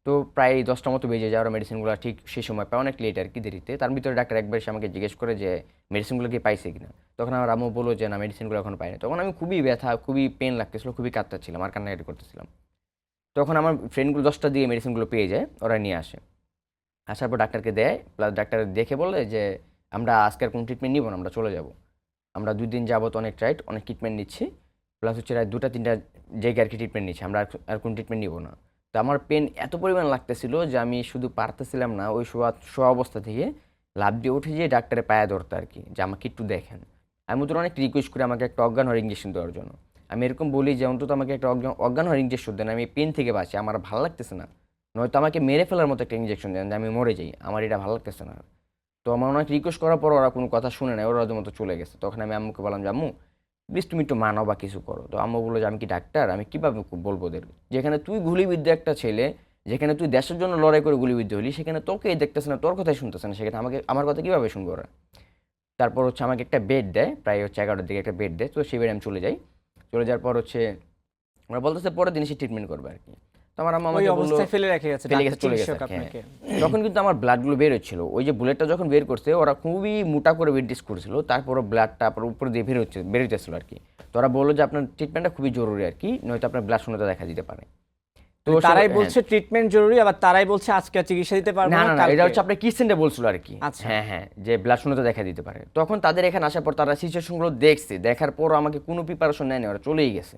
তো প্রায় 10টা মতো বেজে যায়, ওরা মেডিসিনগুলো ঠিক সেই সময় পায়, অনেক লেট আর কি, দেরিতে। তার ভিতরে ডাক্তার একবার এসে আমাকে জিজ্ঞেস করে যে মেডিসিনগুলো কি পাইছে কিনা। তখন আমার আম্মু বললো যে না, মেডিসিনগুলো এখন পাইনি। তখন আমি খুবই ব্যথা, খুবই পেন লাগতেছিল, খুবই কাঁদতেছিলাম আর কান্নাকাটি করতেছিলাম। তখন আমার ফ্রেন্ডগুলো 10টা দিয়ে মেডিসিনগুলো পেয়ে যায়, ওরা নিয়ে আসে। আসার পর ডাক্তারকে দেয়, প্লাস ডাক্তার দেখে বলে যে আমরা আজকে আর কোনো ট্রিটমেন্ট নিব না, আমরা চলে যাব। আমরা 2 দিন যাবত অনেক অনেক ট্রিটমেন্ট নিচ্ছি, প্লাস হচ্ছে রাত 2টা 3টা জায়গায় আর কি ট্রিটমেন্ট নিচ্ছি, আমরা আর কোনো ট্রিটমেন্ট নিব না। তো আমার পেন এত পরিমাণ লাগতেছিল যে আমি শুধু পারতেছিলাম না ওই শোয়া অবস্থা থেকে লাফ দিয়ে উঠে যেয়ে ডাক্তারের পায়ে ধরতে আর কি, যে আমাকে একটু দেখেন। আমি ওদের অনেক রিকোয়েস্ট করি আমাকে একটা অজ্ঞান হওয়ার ইঞ্জেকশন দেওয়ার জন্য। আমি এরকম বলি যে অন্তত আমাকে একটা অজ্ঞান হওয়ার ইঞ্জেকশন দেন, আমি পেন থেকে বাঁচি, আমার ভালো লাগতেছে না। নয়তো আমাকে মেরে ফেলার মতো একটা ইঞ্জেকশন দেন যে আমি মরে যাই, আমার এটা ভালো লাগতেছে না। তো আমার অনেক রিকোয়েস্ট করার পর ওরা কোনো কথা শুনে নাই, ওরা ওদের মতো চলে গেছে। তখন আমি আম্মুকে বললাম যে আম্মু প্লিজ তুমি একটু মানো বা কিছু করো। তো আম্মু বললো যে আমি কি ডাক্তার, আমি কীভাবে বলবো ওদের, যেখানে তুই গুলিবিদ্ধ একটা ছেলে, যেখানে তুই দেশের জন্য লড়াই করে গুলিবিদ্ধ হলি, সেখানে তোকেই দেখতেছে না, তোর কথাই শুনতেছে না, সেখানে আমাকে আমার কথা কীভাবে শুনবো ওরা। তারপর হচ্ছে আমাকে একটা বেড দেয়, প্রায় হচ্ছে 11টার দিকে একটা বেড দেয়। তো সেই বেডে আমি চলে যাই। চলে যাওয়ার পর হচ্ছে ওরা বলতেছে পরের দিন এসে ট্রিটমেন্ট করবে আর কি। তো আমার আম্মু ওই আমাকে বললো অবস্থায় ফেলে রেখে গেছে, ফেলে ডাক্তার গেছে, চলে গেছে চিকিৎসক আর কি, হ্যাঁ। আপনাকে। তখন কিন্তু আমার ব্লাডগুলো বের হচ্ছিল, ওই যে বুলেটটা যখন বের করছে ওরা খুবই মোটা করে বেড টেস্ট করেছিল, তারপরও ব্লাডটা আপনার উপর দিয়ে বেরোতেছিল আর কি। তো ওরা বললো যে আপনার ট্রিটমেন্টটা খুবই জরুরি আর কি, নয়তো আপনার ব্লাড শূন্যতা দেখা দিতে পারে। তো তারাই হ্যাঁ। বলছে ট্রিটমেন্ট জরুরি, আবার তারাই বলছে আজকে আর চিকিৎসা দিতে পারবো না না, না না, কালকে। এটা হচ্ছে আপনার কিসেন্টে বলছিল আর কি। আচ্ছা। হ্যাঁ হ্যাঁ, যে ব্লাড শূন্যতা দেখা দিতে পারে। তখন তাদের এখানে আসার পর তারা সিচুয়েশনগুলো দেখছে, দেখার পর আমাকে কোনো প্রিপারেশন নেয়নি, ওরা চলেই গেছে।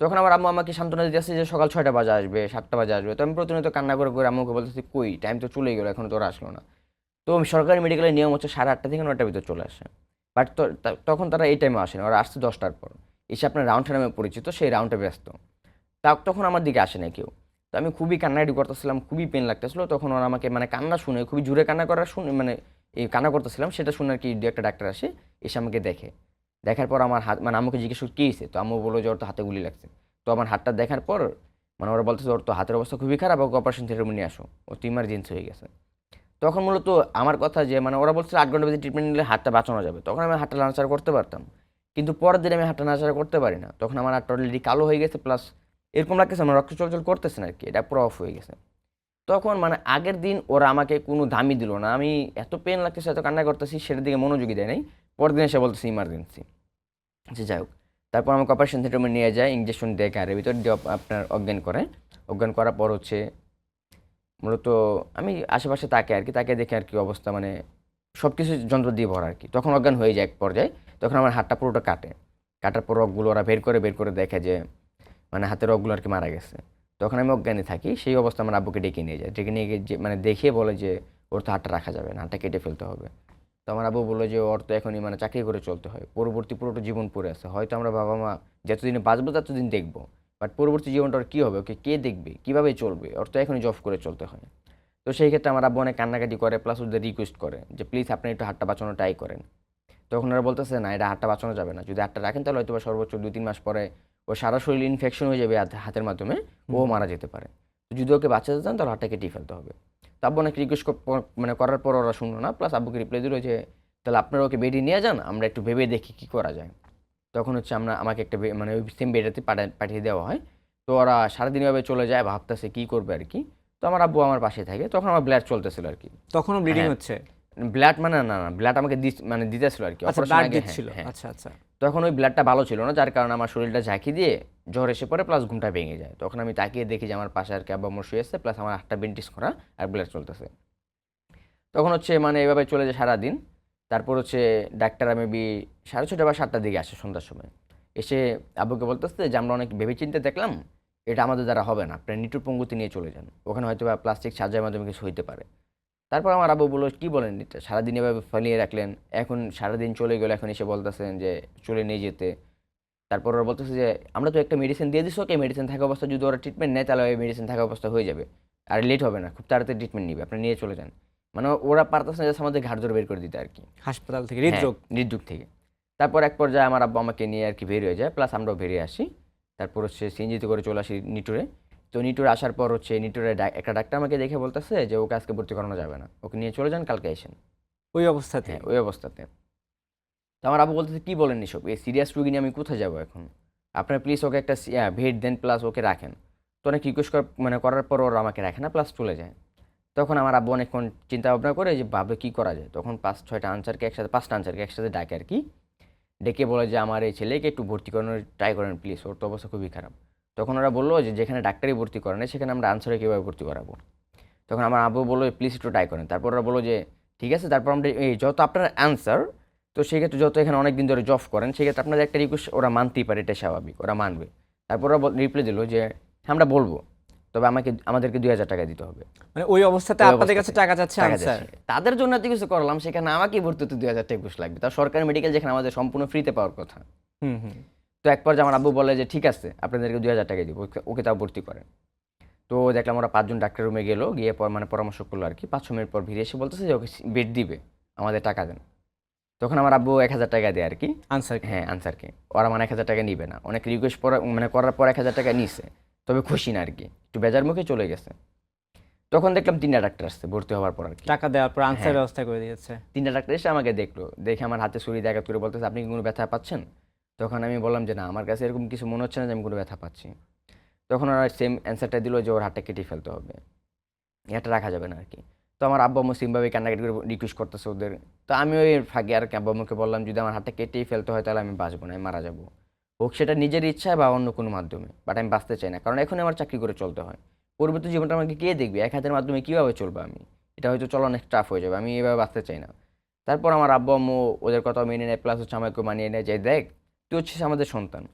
তখন আমার আম্মু আমাকে সান্ত্বনা দিতে আসছে যে সকাল 6টা বাজে আসবে, 7টা বাজে আসবে। তো আমি প্রতিনিয়ত কান্না করে করে আম্মুকে বলতেছি কই টাইম তো চলেই গেলো, এখন তো ওরা আসলো না। তো সরকারি মেডিকেলের নিয়ম হচ্ছে 8:30 থেকে 9টার ভিতর চলে আসে। বাট তখন তারা এই টাইমে আসে না, ওরা আসছে 10টার পর। এসে আপনার রাউন্ডে নামে পরিচিত, সেই রাউন্ডে ব্যস্ত। তখন আমার দিকে আসে না কেউ। তো আমি খুবই কান্নাকাটি করতেছিলাম, খুবই পেন লাগতেছিল। তখন ওরা আমাকে মানে কান্না শুনে, খুবই জোরে কান্না করার শুনে, মানে এই কান্না করতেছিলাম সেটা শুনে আর কি, দু একটা ডাক্তার আসে, এসে আমাকে দেখে। দেখার পর আমার হাত, মানে আম্মুকে জিজ্ঞেস কী হয়েছে, তো আম্মু বললো যে ওর তো হাতে গুলি লাগছে। তো আমার হাতটা দেখার পর মানে ওরা বলতেছে ওর তো হাতের অবস্থা খুবই খারাপ, ওকে অপারেশন থিয়েটারে নিয়ে আসো, ও তো ইমার্জেন্সি হয়ে গেছে। তখন মূলত আমার কথা যে মানে ওরা বলছে 8 ঘন্টা বেশি ট্রিটমেন্ট নিলে হাতটা বাঁচানো যাবে, তখন আমি হাতটা নাড়াচাড়া করতে পারতাম। কিন্তু পরের দিন আমি হাতটা নাড়াচাড়া করতে পারি না, তখন আমার হাতটা অলরেডি কালো হয়ে গেছে, প্লাস এরকম লাগতেছে আমার রক্ত চলাচল করতেছে না আর কি, এটা পুরো অফ হয়ে গেছে। তখন মানে আগের দিন ওরা আমাকে কোনো দামই দিল না, আমি এত পেন লাগতেছে, এত কান্না করতেছি, সেটার দিকে মনোযোগী দেয় নাই। পরের দিন এসে বলতেছে ইমার্জেন্সি। যে যাই হোক, তারপর আমাকে অপারেশন থিয়েটারে নিয়ে যায়, ইঞ্জেকশন দেয় গাড়ির ভিতর দিয়ে, আপনার অজ্ঞান করে। অজ্ঞান করার পর হচ্ছে মূলত আমি আশেপাশে তাকে আর কি, তাকে দেখে আর কি অবস্থা, মানে সব কিছু যন্ত্র দিয়ে ভরা আর কি। তখন অজ্ঞান হয়ে যায় এক পর্যায়ে। তখন আমার হাতটা পুরোটা কাটে, কাটার পর রগগুলো ওরা বের করে দেখে যে মানে হাতের রগগুলো আর কি মারা গেছে। তখন আমি অজ্ঞানে থাকি, সেই অবস্থা আমার আব্বুকে ডেকে নিয়ে যায়, ডেকে নিয়ে গিয়ে যে মানে দেখিয়ে বলে যে ওর তো হাতটা রাখা যাবে না, হাতটা কেটে ফেলতে হবে। তো আমার আব্বু বললো যে ওর তো এখনই মানে চাকরি করে চলতে হয়, পরবর্তী পুরোটা জীবন পড়ে আছে, হয়তো আমরা বাবা মা যতদিনে বাঁচবো ততদিন দেখবো, বাট পরবর্তী জীবনটা ওর কী হবে, ওকে কে দেখবে, কীভাবে চলবে, ওর তো এখনই জব করে চলতে হয়। তো সেই ক্ষেত্রে আমার আব্বু অনেক কান্নাকাটি করে, প্লাস ওদের রিকোয়েস্ট করে যে প্লিজ আপনি একটু হাতটা বাঁচানো ট্রাই করেন। তখন ওরা বলতেছে না, এটা হাতটা বাঁচানো যাবে না, যদি হাতটা রাখেন তাহলে হয়তো বা সর্বোচ্চ 2-3 মাস পরে ও সারা শরীর ইনফেকশন হয়ে যাবে হাতের মাধ্যমে, ও মারা যেতে পারে। তো যদি ওকে বাঁচাতে চান তাহলে হাতটা কেটে ফেলতে হবে। তো আব্বু অনেক রিকোয়েস্ট মানে করার পর ওরা শুনলো না, প্লাস আব্বুকে রিপ্লাই দিল যে তাহলে আপনারা ওকে বেডে নিয়ে যান, আমরা একটু ভেবে দেখি কী করা যায়। তখন হচ্ছে আমাকে একটা মানে ওই সেম বেডেতে পাঠিয়ে দেওয়া হয়। তো ওরা সারাদিন এভাবে চলে যায়, ভাবতেছে কী করবে আর কি। তো আমার আব্বু আমার পাশে থাকে, তখন আমার ব্লাড চলতেছিল আর কি। তখনও ব্লিডিং হ্যাঁ, হচ্ছে? ব্লাড মানে না না, ব্লাড আমাকে মানে দিতেছিল আর কি আচ্ছা, অপারেশন ব্লাড আগে। হ্যাঁ দিচ্ছিল। হ্যাঁ। আচ্ছা আচ্ছা। তখন ওই ব্লাডটা ভালো ছিল না, যার কারণে আমার শরীরটা ঝাঁকি দিয়ে জ্বর এসে পড়ে, প্লাস ঘুমটা ভেঙে যায়। তখন আমি তাকিয়ে দেখি যে আমার পাশে আর কি আব্বা আমার শুয়ে আছে, প্লাস আমার হাতটা বেন্টিস করা আর ব্লাড চলতেছে। তখন হচ্ছে মানে এভাবে চলে যায় সারাদিন। তারপর হচ্ছে ডাক্তাররা মেবি 6:30 বা 7টার দিকে আসে সন্ধ্যার সময়। এসে আব্বুকে বলতেছে যে আমরা অনেক ভেবেচিন্তে দেখলাম এটা আমাদের দ্বারা হবে না, আপনি নিটুর পঙ্গুতে নিয়ে চলে যান, ওখানে হয়তো বা প্লাস্টিক সার্জারির মাধ্যমে কিছু হইতে পারে। তারপর আমার আব্বু বললো কী বলেন, এটা সারাদিন এভাবে ফেলিয়ে রাখলেন, এখন সারাদিন চলে গেলো, এখন এসে বলতেছেন যে চলে নিয়ে যেতে। তারপর ওরা বলতেছে যে আমরা তো একটা মেডিসিন দিয়ে দিচ্ছি ওকে, মেডিসিন থাকা অবস্থা যদি ওরা ট্রিটমেন্ট নেয় তাহলে ওই মেডিসিন থাকা অবস্থা হয়ে যাবে, আর লেট হবে না, খুব তাড়াতাড়ি ট্রিটমেন্ট নিবে, আপনি নিয়ে চলে যান। মানে ওরা পারতেছে না জাস্ট আমাদের ঘাড় ধরে বের করে দিতে আর কি, হাসপাতাল থেকে হ্যাঁ, হৃদরোগ? হৃদরোগ থেকে। তারপর এক পর্যায়ে আমার আব্বু আমাকে নিয়ে আর কি বের হয়ে যায়, প্লাস আমরাও বেরিয়ে আসি। তারপর হচ্ছে সিএনজিতে করে চলে আসি নিটুরে। তো নিটুরে আসার পর হচ্ছে নিটুরে একটা ডাক্তার আমাকে দেখে বলতেছে যে ওকে আজকে ভর্তি করানো যাবে না, ওকে নিয়ে চলে যান, কালকে এসেন। ওই অবস্থাতে? হ্যাঁ, ওই অবস্থাতে। তো আমার আব্বু বলতেছে কী বলেন এসব, এই সিরিয়াস রুগী নিয়ে আমি কোথায় যাবো এখন, আপনার প্লিজ ওকে একটা ভেট দেন, প্লাস ওকে রাখেন। তো অনেক রিকোয়েস্ট মানে করার পর ওরা আমাকে রাখে না, প্লাস চলে যায়। তখন আমার আব্বু অনেকক্ষণ চিন্তা ভাবনা করে যে ভাবে কী করা যায়। তখন 5-6টা আনসারকে একসাথে 5টা আনসারকে একসাথে ডাকে আর কি, ডেকে বলে যে আমার এই ছেলেকে একটু ভর্তি করানোর ট্রাই করেন প্লিজ, ওর তো অবস্থা খুবই খারাপ। তখন ওরা বললো যে যেখানে ডাক্তারই ভর্তি করে না সেখানে আমরা আনসারে কীভাবে ভর্তি করাবো। তখন আমার আব্বু বললো প্লিজ একটু ট্রাই করেন। তারপর ওরা বললো যে ঠিক আছে, তারপর আমরা এই যত আপনার অ্যান্সার, তো সেক্ষেত্রে যত এখানে অনেক দিন ধরে জব করেন সেক্ষেত্রে আপনাদের একটা রিকোয়েস্ট ওরা মানতেই পারে, এটা স্বাভাবিক, ওরা মানবে। তারপর ওরা রিপ্লাই দিল যে হ্যাঁ আমরা বলবো, তবে আমাদেরকে 2000 টাকা দিতে হবে। মানে ওই অবস্থাতে ওই আপনাদের কাছে অবস্থাতে টাকা চাচ্ছে টাকা আনসার। যাচ্ছে। তাদের জন্য এত কিছু করলাম, সেখানে আমাকে ভর্তি হতে 2000 টাকা ঘুষ লাগবে, তার সরকারি মেডিকেল যেখানে আমাদের সম্পূর্ণ ফ্রিতে পাওয়ার কথা। হুম হুম। তো এক পর্যায়ে আমার আব্বু বলে যে ঠিক আছে আপনাদেরকে 2000 টাকা দিব, ওকে তাও ভর্তি করেন। তো দেখলাম ওরা 5জন ডাক্তার রুমে গেলো, গিয়ে পর মানে পরামর্শ করলো আর কি। 5-6 মিনিট পর ফিরে এসে বলতেছে যে ওকে বেড দিবে, আমাদের টাকা দেন। তখন আমার আব্বু 1000 টাকা দেয় আর কি। আনসার হ্যাঁ আনসারকে, ওরা মানে 1000 টাকা নিবে না, অনেক রিকোয়েস্ট মানে করার পর 1000 টাকা নিছে, তবে খুশি না আর কি, একটু বেজার মুখে চলে গেছে। তখন দেখলাম 3টা ডাক্তার আসছে ভর্তি হওয়ার পর আর কি। টাকা দেওয়ার পর আনসার হ্যাঁ। ব্যবস্থা করে দিয়েছে। 3টা ডাক্তার এসে আমাকে দেখলো, দেখে আমার হাতে ছুরি দিয়ে আঘাত করে বলতেছে আপনি কি কোনো ব্যথা পাচ্ছেন। তখন আমি বললাম যে না, আমার কাছে এরকম কিছু মনে হচ্ছে না যে আমি কোনো ব্যথা পাচ্ছি। তখন ওরা সেম অ্যান্সারটা দিল যে ওর হাতটা কেটে ফেলতে হবে, এটা রাখা যাবে না আর কি। তো আমার আব্বু আম্মু সিমভাবে কান্নাকাটি করে রিকোয়েস্ট করতেছে ওদের। তো আমি ওই ফাঁকে আর কি আব্বু আম্মুকে বললাম যদি আমার হাতটা কেটেই ফেলতে হয় তাহলে আমি বাঁচবো না, আমি মারা যাবো, হোক সেটা নিজের ইচ্ছায় বা অন্য কোনো মাধ্যমে, বাট আমি বাঁচতে চাই না, কারণ এখন আমার চাকরি করে চলতে হয়। পরবর্তী জীবনটা আমাকে কে দেখবে, এক হাতের মাধ্যমে কীভাবে চলবো আমি, এটা হয়তো চলা অনেক টাফ হয়ে যাবে, আমি এভাবে বাঁচতে চাই না। তারপর আমার আব্বু আম্মু ওদের কথা মেনে নেয়, প্লাস হচ্ছে আমাকে মানিয়ে নেয় যে দেখ তুই হচ্ছিস আমাদের সন্তান,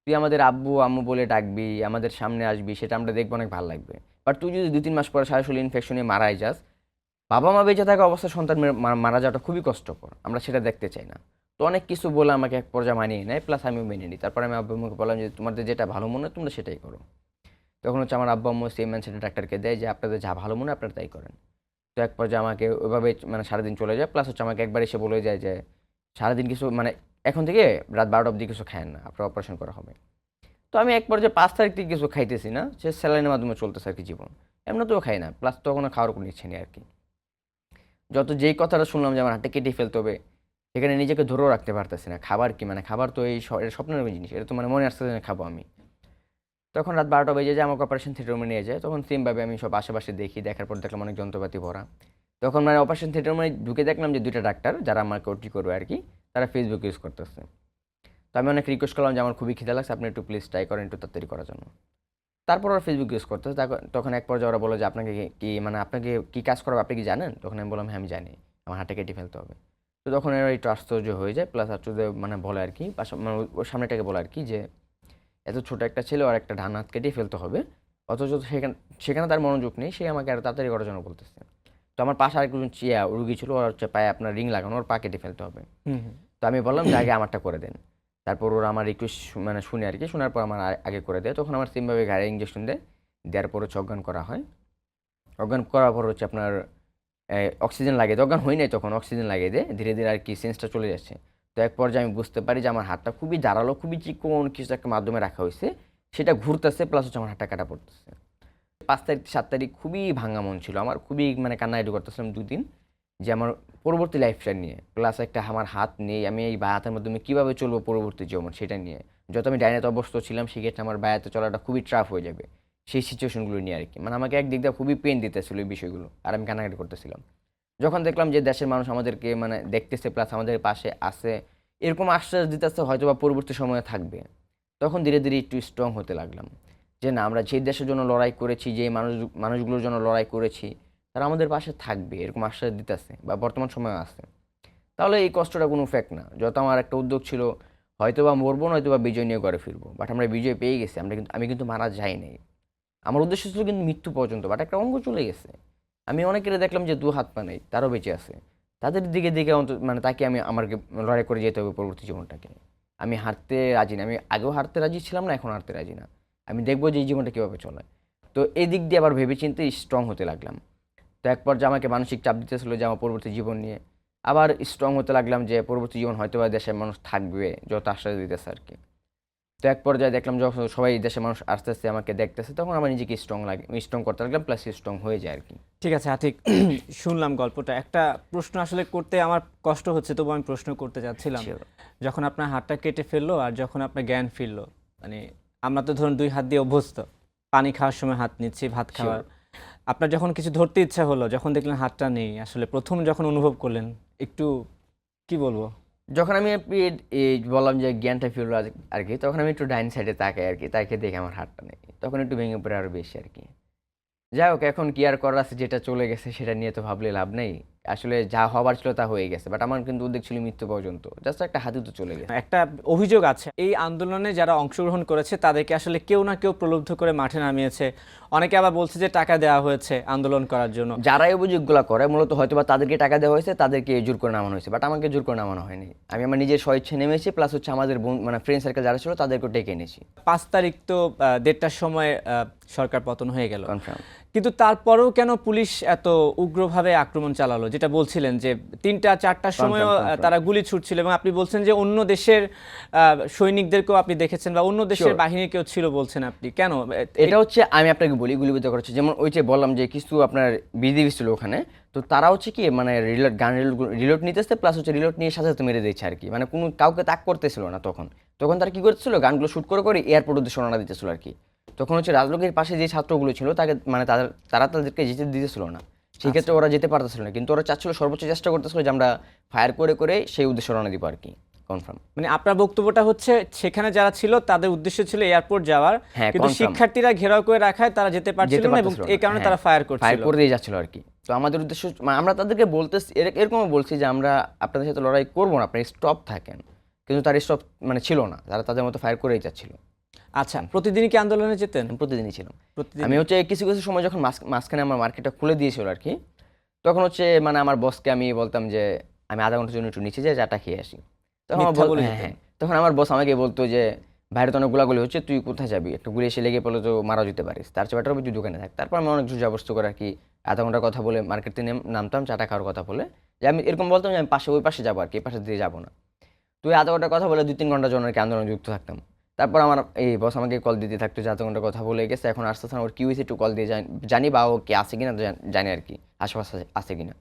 তুই আমাদের আব্বু আম্মু বলে ডাকবি, আমাদের সামনে আসবি, সেটা আমরা দেখবো, অনেক ভালো লাগবে। বাট তুই যদি 2-3 মাস পরে সরাসরি ইনফেকশনে মারাই যাস, বাবা মা বেঁচে থাকা অবস্থায় সন্তান মারা যাওয়াটা খুবই কষ্টকর, আমরা সেটা দেখতে চাই না। তো অনেক কিছু বলে আমাকে এক পর্যায়ে মানিয়ে নেয়, প্লাস আমিও মেনে নিই। তারপর আমি আব্বু আম্মুকে বললাম যে তোমাদের যেটা ভালো মনে হয় তোমরা সেটাই করো। তখন হচ্ছে আমার আব্বু আম্মু সেম সেটা ডাক্তারকে দেয় যে আপনাদের যা ভালো মনে হয় আপনারা তাই করেন। তো এক পর্যায়ে আমাকে ওইভাবে মানে সারাদিন চলে যায়, প্লাস হচ্ছে আমাকে একবার এসে বলে যায় যে সারাদিন কিছু মানে এখন থেকে রাত 12টা অবধি কিছু খায়েন না, আপনার অপারেশন করা হবে। তো আমি এক পর্যায়ে 5 তারিখ থেকে কিছু খাইতেছি না, সে স্যালাইনের মাধ্যমে চলতেছে আর কি জীবন, এমনিতেও খাই না, প্লাস তখন খাওয়ার কোনো ইচ্ছে নেই আর কি। যত যেই কথাটা শুনলাম যে আমার হাতটা কেটে ফেলতে হবে, সেখানে নিজেকে ধরেও রাখতে পারতেছি না। খাবার কি মানে খাবার তো এই এটা স্বপ্নের জিনিস, এটা তো মানে মনে আসছে যে খাবো আমি। তখন রাত 12টা বেজে যায়, আমাকে অপারেশন থিয়েটার রুমে নিয়ে যায়। তখন সেমভাবে আমি সব আশেপাশে দেখি, দেখার পর দেখলাম অনেক যন্ত্রপাতি ভরা। তখন মানে অপারেশন থিয়েটার রুমে ঢুকে দেখলাম যে 2টা ডাক্তার যারা আমাকে ওটি করবে আর কি, তারা ফেসবুক ইউজ করতেছে। তো আমি অনেক রিকোয়েস্ট করলাম যে আমার খুবই খিদে লাগছে, আপনি একটু প্লিজ ট্রাই করেন একটু তাড়াতাড়ি করার জন্য। তারপর ওরা ফেসবুক ইউজ করতেছে। তখন এক পর্যায়ে ওরা বলে যে আপনাকে কি মানে আপনাকে কি কাজ করাবে আপনি কি জানেন? তখন আমি বললাম হ্যাঁ আমি জানি, আমার হাতটা কেটে ফেলতে হবে। তো তখন এরা একটু আশ্চর্য হয়ে যায়, প্লাস আশ্চর্য মানে বলে আর কি, মানে ওর সামনেটাকে বলে আর কি যে এত ছোট একটা ছেলে আর একটা ডান হাত কেটে ফেলতে হবে, অথচ সেখানে সেখানে তার মনোযোগ নেই, সে আমাকে আরো তাড়াতাড়ি করার জন্য বলতেছে। তো আমার পাশে আরেকজন রুগী ছিল, ওর হচ্ছে পায়ে আপনার রিং লাগানো, ওর পা কেটে ফেলতে হবে। হুম হুম। তো আমি বললাম যে আগে আমারটা করে দেন। তারপর ওরা আমার রিকোয়েস্ট মানে শুনে আর কি, শোনার পর আমার আগে করে দেয়। তখন আমার সেমভাবে ঘাড়ে ইঞ্জেকশন দেয়, দেওয়ার পর হচ্ছে অজ্ঞান করা হয়। অজ্ঞান করার পর হচ্ছে আপনার অক্সিজেন লাগিয়ে দেয়, অজ্ঞান হই নাই তখন, অক্সিজেন লাগিয়ে দেয়, ধীরে ধীরে আর কি সেন্সটা চলে যাচ্ছে। তো এক পর্যায়ে আমি বুঝতে পারি যে আমার হাতটা খুবই ধারালো, খুবই চিকন কিছু একটা মাধ্যমে রাখা হয়েছে, সেটা ঘুরতেছে, প্লাস হচ্ছে আমার হাতটা কাটা পড়তেছে। 5 তারিখ 7 তারিখ খুবই ভাঙা মন ছিল আমার, খুবই মানে কান্নাকাটি করতেছিলাম 2 দিন, যে আমার পরবর্তী লাইফটা নিয়ে, প্লাস একটা আমার হাত নেই, আমি এই বা হাতের মাধ্যমে কীভাবে চলবো পরবর্তী জীবন সেটা নিয়ে। যত আমি ডাইনাতে অবস্থা ছিলাম সেক্ষেত্রে আমার বায়াতে চলাটা খুবই ট্রাফ হয়ে যাবে, সেই সিচুয়েশনগুলো নিয়ে আর কি। মানে আমাকে একদিক দিয়ে খুবই পেন দিতেছিল এই বিষয়গুলো, আর আমি কান্নাকাটি করতেছিলাম। যখন দেখলাম যে দেশের মানুষ আমাদেরকে মানে দেখতেছে, প্লাস আমাদের পাশে আছে, এরকম আশ্বাস দিতেছে হয়তো বা পরবর্তী সময়ে থাকবে, তখন ধীরে ধীরে একটু স্ট্রং হতে লাগলাম যে না, আমরা যে দেশের জন্য লড়াই করেছি, যে মানুষগুলোর জন্য লড়াই করেছি, তারা আমাদের পাশে থাকবে, এরকম আশ্বাস দিতেছে বা বর্তমান সময়ে আছে। তাহলে এই কষ্টটা কোনো ফ্যাক্ট না। যত আমার একটা উদ্যোগ ছিল হয়তো বা মরবো না, হয়তো বা বিজয় নিয়ে ঘরে ফিরবো, বাট আমরা বিজয় পেয়ে গেছি, আমি কিন্তু মারা যাই নাই। আমার উদ্দেশ্য ছিল কিন্তু মৃত্যু পর্যন্ত, বাট একটা অঙ্গ চলে গেছে। আমি অনেকের দেখলাম যে 2 হাত পা নেই, তারও বেঁচে আছে, তাদের দিকে দিকে মানে তাকে আমি আমাকে লড়াই করে যেতে হবে পরবর্তী জীবনটাকে। আমি হারতে রাজি না, আমি আগেও হারতে রাজি ছিলাম না, এখন হারতে রাজি না। আমি দেখবো যে এই জীবনটা কীভাবে চলে। তো এই দিক দিয়ে আবার ভেবেচিন্তে স্ট্রং হতে লাগলাম। তো এক পর্যায়ে আমাকে মানসিক চাপ দিতেছিল যে আমার পরবর্তী জীবন নিয়ে, আবার স্ট্রং হতে লাগলাম যে পরবর্তী জীবন হয়তো বা দেশের মানুষ থাকবে, যত আশ্বাস দিতেছে আর কি। তো এক পর্যায়ে দেখলাম যখন সবাই দেশের মানুষ আস্তে আস্তে আমাকে দেখতেছে, তখন আমার নিজেকে স্ট্রং করতে লাগলাম, প্লাস স্ট্রং হয়ে যায় আর কি। ঠিক আছে আতিক, শুনলাম গল্পটা। একটা প্রশ্ন আসলে করতে আমার কষ্ট হচ্ছে, তবু আমি প্রশ্ন করতে চাচ্ছিলাম। Sure. যখন আপনার হাতটা কেটে ফেললো আর যখন আপনার জ্ঞান ফিরলো, মানে আমরা তো ধরুন 2 হাত দিয়ে অভ্যস্ত, পানি খাওয়ার সময় হাত নিচ্ছি, ভাত খাওয়ার। আপনার যখন কিছু ধরতে ইচ্ছা হলো, যখন দেখলেন হাতটা নেই, আসলে প্রথম যখন অনুভব করলেন, একটু কি বলবো? যখন আমি এই বললাম যে জ্ঞানটা ফিরলো আর কি, তখন আমি একটু ডাইন সাইডে তাকাই আর কি, তাকে দেখে আমার হাতটা নেই, তখন একটু ভেঙে পড়ে আরো বেশি আর কি। যাই হোক, এখন কি আর করার আছে, যেটা চলে গেছে সেটা নিয়ে তো ভাবলে লাভ নেই। আসলে যা হবার ছিল তা হয়ে গেছে, বাট আমার কিন্তু উদ্যোগ ছিল মৃত্যু পর্যন্ত, জাস্ট একটা হাতি তো চলে গেছে। একটা অভিযোগ আছে, এই আন্দোলনে যারা অংশগ্রহণ করেছে তাদেরকে আসলে কেউ না কেউ প্রলুব্ধ করে মাঠে নামিয়েছে। অনেকে আবার বলছে যে টাকা দেওয়া হয়েছে আন্দোলন করার জন্য। যারা এই অভিযোগগুলো করে মূলত হয়তো বা তাদেরকে টাকা দেওয়া হয়েছে, তাদেরকে জোর করে নামানো হয়েছে, বাট আমাকে জোর করে নামানো হয়নি। আমি আমার নিজের স্বইচ্ছে নেমেছি, প্লাস হচ্ছে আমাদের মানে ফ্রেন্ড সার্কেল যারা ছিল তাদেরকেও ডেকে এনেছি। 5 তারিখ তো 1:30টার সময় সরকার পতন হয়ে গেল, কনফার্ম। কিন্তু তারপরেও কেন পুলিশ এত উগ্রভাবে আক্রমণ চালালো? যেটা বলছিলেন যে 3টা 4টার সময়ও তারা গুলি ছুটছিল, এবং আপনি বলছেন যে অন্য দেশের সৈনিকদেরকেও আপনি দেখেছেন বা অন্য দেশের বাহিনীর কেউ ছিল বলছেন আপনি, কেন? এটা হচ্ছে আমি আপনাকে বলি, গুলিবিদ্ধ করা হচ্ছে, যেমন ওই যে বললাম যে কিছু আপনার বিজিবি ছিল ওখানে, তো তারা হচ্ছে কি মানে রিলোড নিতেছে, প্লাস হচ্ছে রিলোড নিয়ে সাথে সাথে মেরে দিচ্ছে আর কি, মানে কোনো কাউকে তাক করতেছিল না। তখন তখন তারা কি করতেছিল, গানগুলো শুট করে করে এয়ারপোর্ট উদ্দেশ্যে রওনা দিতেছিল আর কি। তখন হচ্ছে রাজলকের পাশে যে ছাত্রগুলো ছিল তাকে মানে তারা তাদেরকে যেতে দিতেছিল না, সেই ক্ষেত্রে ওরা যেতে পারতেছিল না, কিন্তু ওরা চাচ্ছিল, সর্বোচ্চ চেষ্টা করতেছিল যে আমরা ফায়ার করে করে সেই উদ্দেশ্যে রওনা দিব আর কি। কনফার্ম। মানে আপনার বক্তব্যটা হচ্ছে সেখানে যারা ছিল তাদের উদ্দেশ্য ছিল এয়ারপোর্ট যাওয়ার, হ্যাঁ, কিন্তু confirm। শিক্ষার্থীরা ঘেরাও করে রাখায় তারা যেতে পারছিল না, এবং এই কারণে তারা ফায়ার ফায়ার করছিল। করে দিয়ে যাচ্ছিল আর কি। তো আমাদের উদ্দেশ্য মানে আমরা তাদেরকে বলতেছি, এরকমও বলছি যে আমরা আপনাদের সাথে লড়াই করবো না, আপনারা স্টপ থাকেন, কিন্তু তার স্টপ মানে ছিল না, তারা তাদের মতো ফায়ার করেই যাচ্ছিল। আচ্ছা, প্রতিদিনই কি আন্দোলনে যেতেন? প্রতিদিনই ছিলাম। প্রতিদিন? আমি হচ্ছে কিছু কিছু সময় যখন মাঝখানে আমার মার্কেটটা খুলে দিয়েছিল আর কি, তখন হচ্ছে মানে আমার বসকে আমি বলতাম যে আমি আধা ঘন্টার জন্য একটু নিচে যাই, চাটা খেয়ে আসি। তখন আমার মিথ্যা বলে হ্যাঁ দিতেন? হ্যাঁ, তখন আমার বস আমাকে বলতো যে বাইরে তো অনেক গোলাগুলি হচ্ছে, তুই কোথায় যাবি, একটা গুলি এসে লেগে পড়লে তো মারা যেতে পারিস, তার চেয়ে বেটার হবে তুই দোকানে থাক। তারপর আমি অনেক জবরদস্ত করে আর কি আধা ঘন্টার কথা বলে মার্কেট থেকে নামতাম, চাটা খাওয়ার কথা বলে, যে আমি এরকম বলতাম যে আমি ওই পাশে যাবো আর কি, এই পাশে দিয়ে যাবো না। তুই আধা ঘন্টার কথা বলে 2-3 ঘন্টার জন্য আর কি আন্দোলনে যুক্ত থাকতাম। তারপর আমার এই বস আমাকে কল দিতে থাকতো যে আধা ঘন্টা কথা বলে গেছে, এখন আসতেছে না, ওর কি হয়েছে একটু কল দিয়ে জানি, বা ও কি আছে কিনা তো জানি আর কি, আশেপাশে আছে কিনা।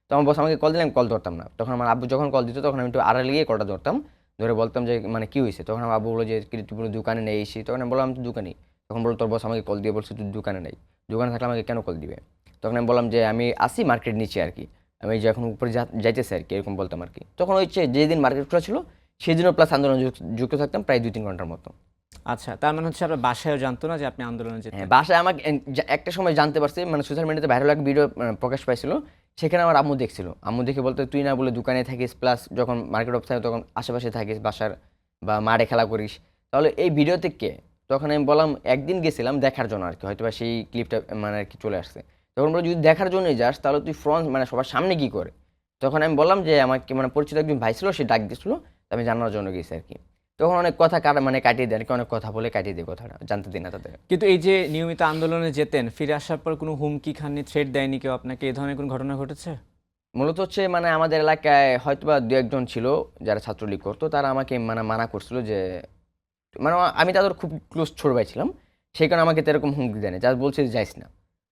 তো আমার বস আমাকে কল দিলে আমি কল ধরতাম না, তখন আমার আব্বু যখন কল দিত তখন আমি একটু আড়ালে গিয়ে কলটা ধরতাম, ধরে বলতাম যে মানে কি হয়েছে। তখন আমার আব্বু বললো যে তুই পুরো দোকানে নেই এসি, তখন আমি বললাম আমি তো দোকানেই। তখন বললো তোর বস আমাকে কল দিয়ে বলছে তুই দোকানে নেই, দোকানে থাকলে আমাকে কেন কল দিবে। তখন আমি বললাম যে আমি আসি মার্কেট নিচে আর কি, আমি যে এখন উপরে যাইতেছি আর কি, এরকম বলতাম আর কি। তখন হচ্ছে যেদিন মার্কেট খোলা ছিল সেদিনও প্লাস আন্দোলন যুক্ত থাকতাম প্রায় 2-3 ঘন্টার মতো। আচ্ছা, তার মানে হচ্ছে আপনার বাসায়ও জানতো না যে আপনি আন্দোলনে যেতেন? হ্যাঁ, বাসায় আমাকে একটা সময় জানতে পারছি, মানে সোশ্যাল মিডিয়াতে ভাইরাল একটা ভিডিও প্রকাশ পাইছিল, সেখানে আমার আম্মু দেখছিল। আম্মু দেখে বলতে তুই না বলে দোকানে থাকিস, প্লাস যখন মার্কেট অফ থাকে তখন আশেপাশে থাকিস বাসার, বা মাঠে খেলা করিস, তাহলে এই ভিডিওতে কে? তখন আমি বললাম একদিন গেছিলাম দেখার জন্য আর কি, হয়তো বা সেই ক্লিপটা মানে আর কি চলে আসছে। তখন বলো যদি দেখার জন্যই যাস তাহলে তুই ফ্রন্ট মানে সবার সামনে কি করে। তখন আমি বললাম যে আমাকে মানে পরিচিত একজন ভাই ছিল, সে ডাক দিয়েছিল, তো আমি জানার জন্য গেছি আর কি। তখন অনেক কথা মানে কাটিয়ে দেয় আর কি, অনেক কথা বলে কাটিয়ে দিয়ে কথাটা জানতে দিই না তাদের। কিন্তু এই যে নিয়মিত আন্দোলনে যেতেন, ফিরে আসার পর কোনো হুমকি খাননি, থ্রেট দেয়নি কেউ আপনাকে? এই ধরনের কোনো ঘটনা ঘটেছে? মূলত হচ্ছে মানে আমাদের এলাকায় হয়তোবা 2-1 জন ছিল যারা ছাত্রলীগ করতো, তারা আমাকে মানে মানা করছিল যে মানে আমি তাদের খুব ক্লোজ ছোট ভাই ছিলাম, সেই কারণে আমাকে তো এরকম হুমকি দেয় না, যা বলছে যে যাইস না।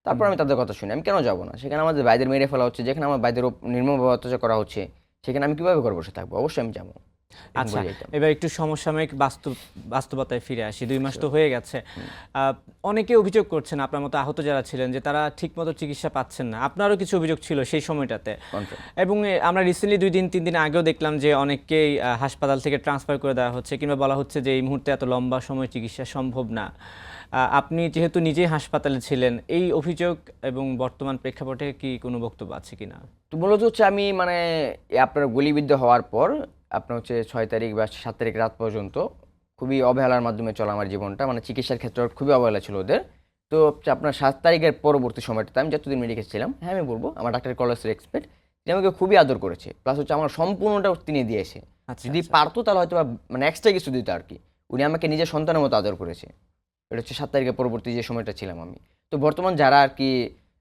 তারপর আমি তাদের কথা শুনি, আমি কেন যাবো না, সেখানে আমাদের ভাইদের মেরে ফেলা হচ্ছে, যেখানে আমার ভাইদের নির্মমভাবে অত্যাচার করা হচ্ছে, সেখানে আমি কিভাবে ঘরে বসে থাকবো, অবশ্যই আমি যাবো। এরকম আচ্ছা, বলে যাইতাম। এবার একটু সমসাময়িক বাস্তবতায় ফিরে আসি। 2 মাস তো হয়ে গেছে। অনেকে অভিযোগ করছেন আপনার মতো আহত যারা ছিলেন যে তারা ঠিকমতো চিকিৎসা পাচ্ছেন না। আপনারও কিছু অভিযোগ ছিল সেই সময়টাতে। Confirm। এবং আমরা রিসেন্টলি 2-3 দিন আগেও দেখলাম যে অনেককেই হাসপাতাল থেকে ট্রান্সফার করে দেওয়া হচ্ছে, কিংবা বলা হচ্ছে যে এই মুহূর্তে এত লম্বা সময় চিকিৎসা সম্ভব না। আপনি যেহেতু নিজেই হাসপাতালে ছিলেন, এই অভিযোগ এবং বর্তমান প্রেক্ষাপটে কি কোনো বক্তব্য আছে কিনা? তো মূলত হচ্ছে আমি মানে আপনার গুলিবিদ্ধ হওয়ার পর আপনার হচ্ছে 6 তারিখ বা 7 তারিখ রাত পর্যন্ত খুবই অবহেলার মাধ্যমে চলা আমার জীবনটা, মানে চিকিৎসার ক্ষেত্রে খুবই অবহেলা ছিল ওদের। তো হচ্ছে আপনার 7 তারিখের পরবর্তী সময়টাতে আমি যতদিন মেডিকেল ছিলাম, হ্যাঁ আমি বলবো আমার ডাক্তার কলেজের এক্সপার্ট, তিনি আমাকে খুবই আদর করেছে, প্লাস হচ্ছে আমার সম্পূর্ণটা তিনি দিয়েছে। আচ্ছা, যদি আচ্ছা। পারতো তাহলে হয়তো মানে এক্সট্রা কিছু দিত আর কি। উনি আমাকে নিজের সন্তানের মতো আদর করেছে। এটা হচ্ছে 7 তারিখের পরবর্তী যে সময়টা ছিলাম আমি। তো বর্তমান যারা আর কি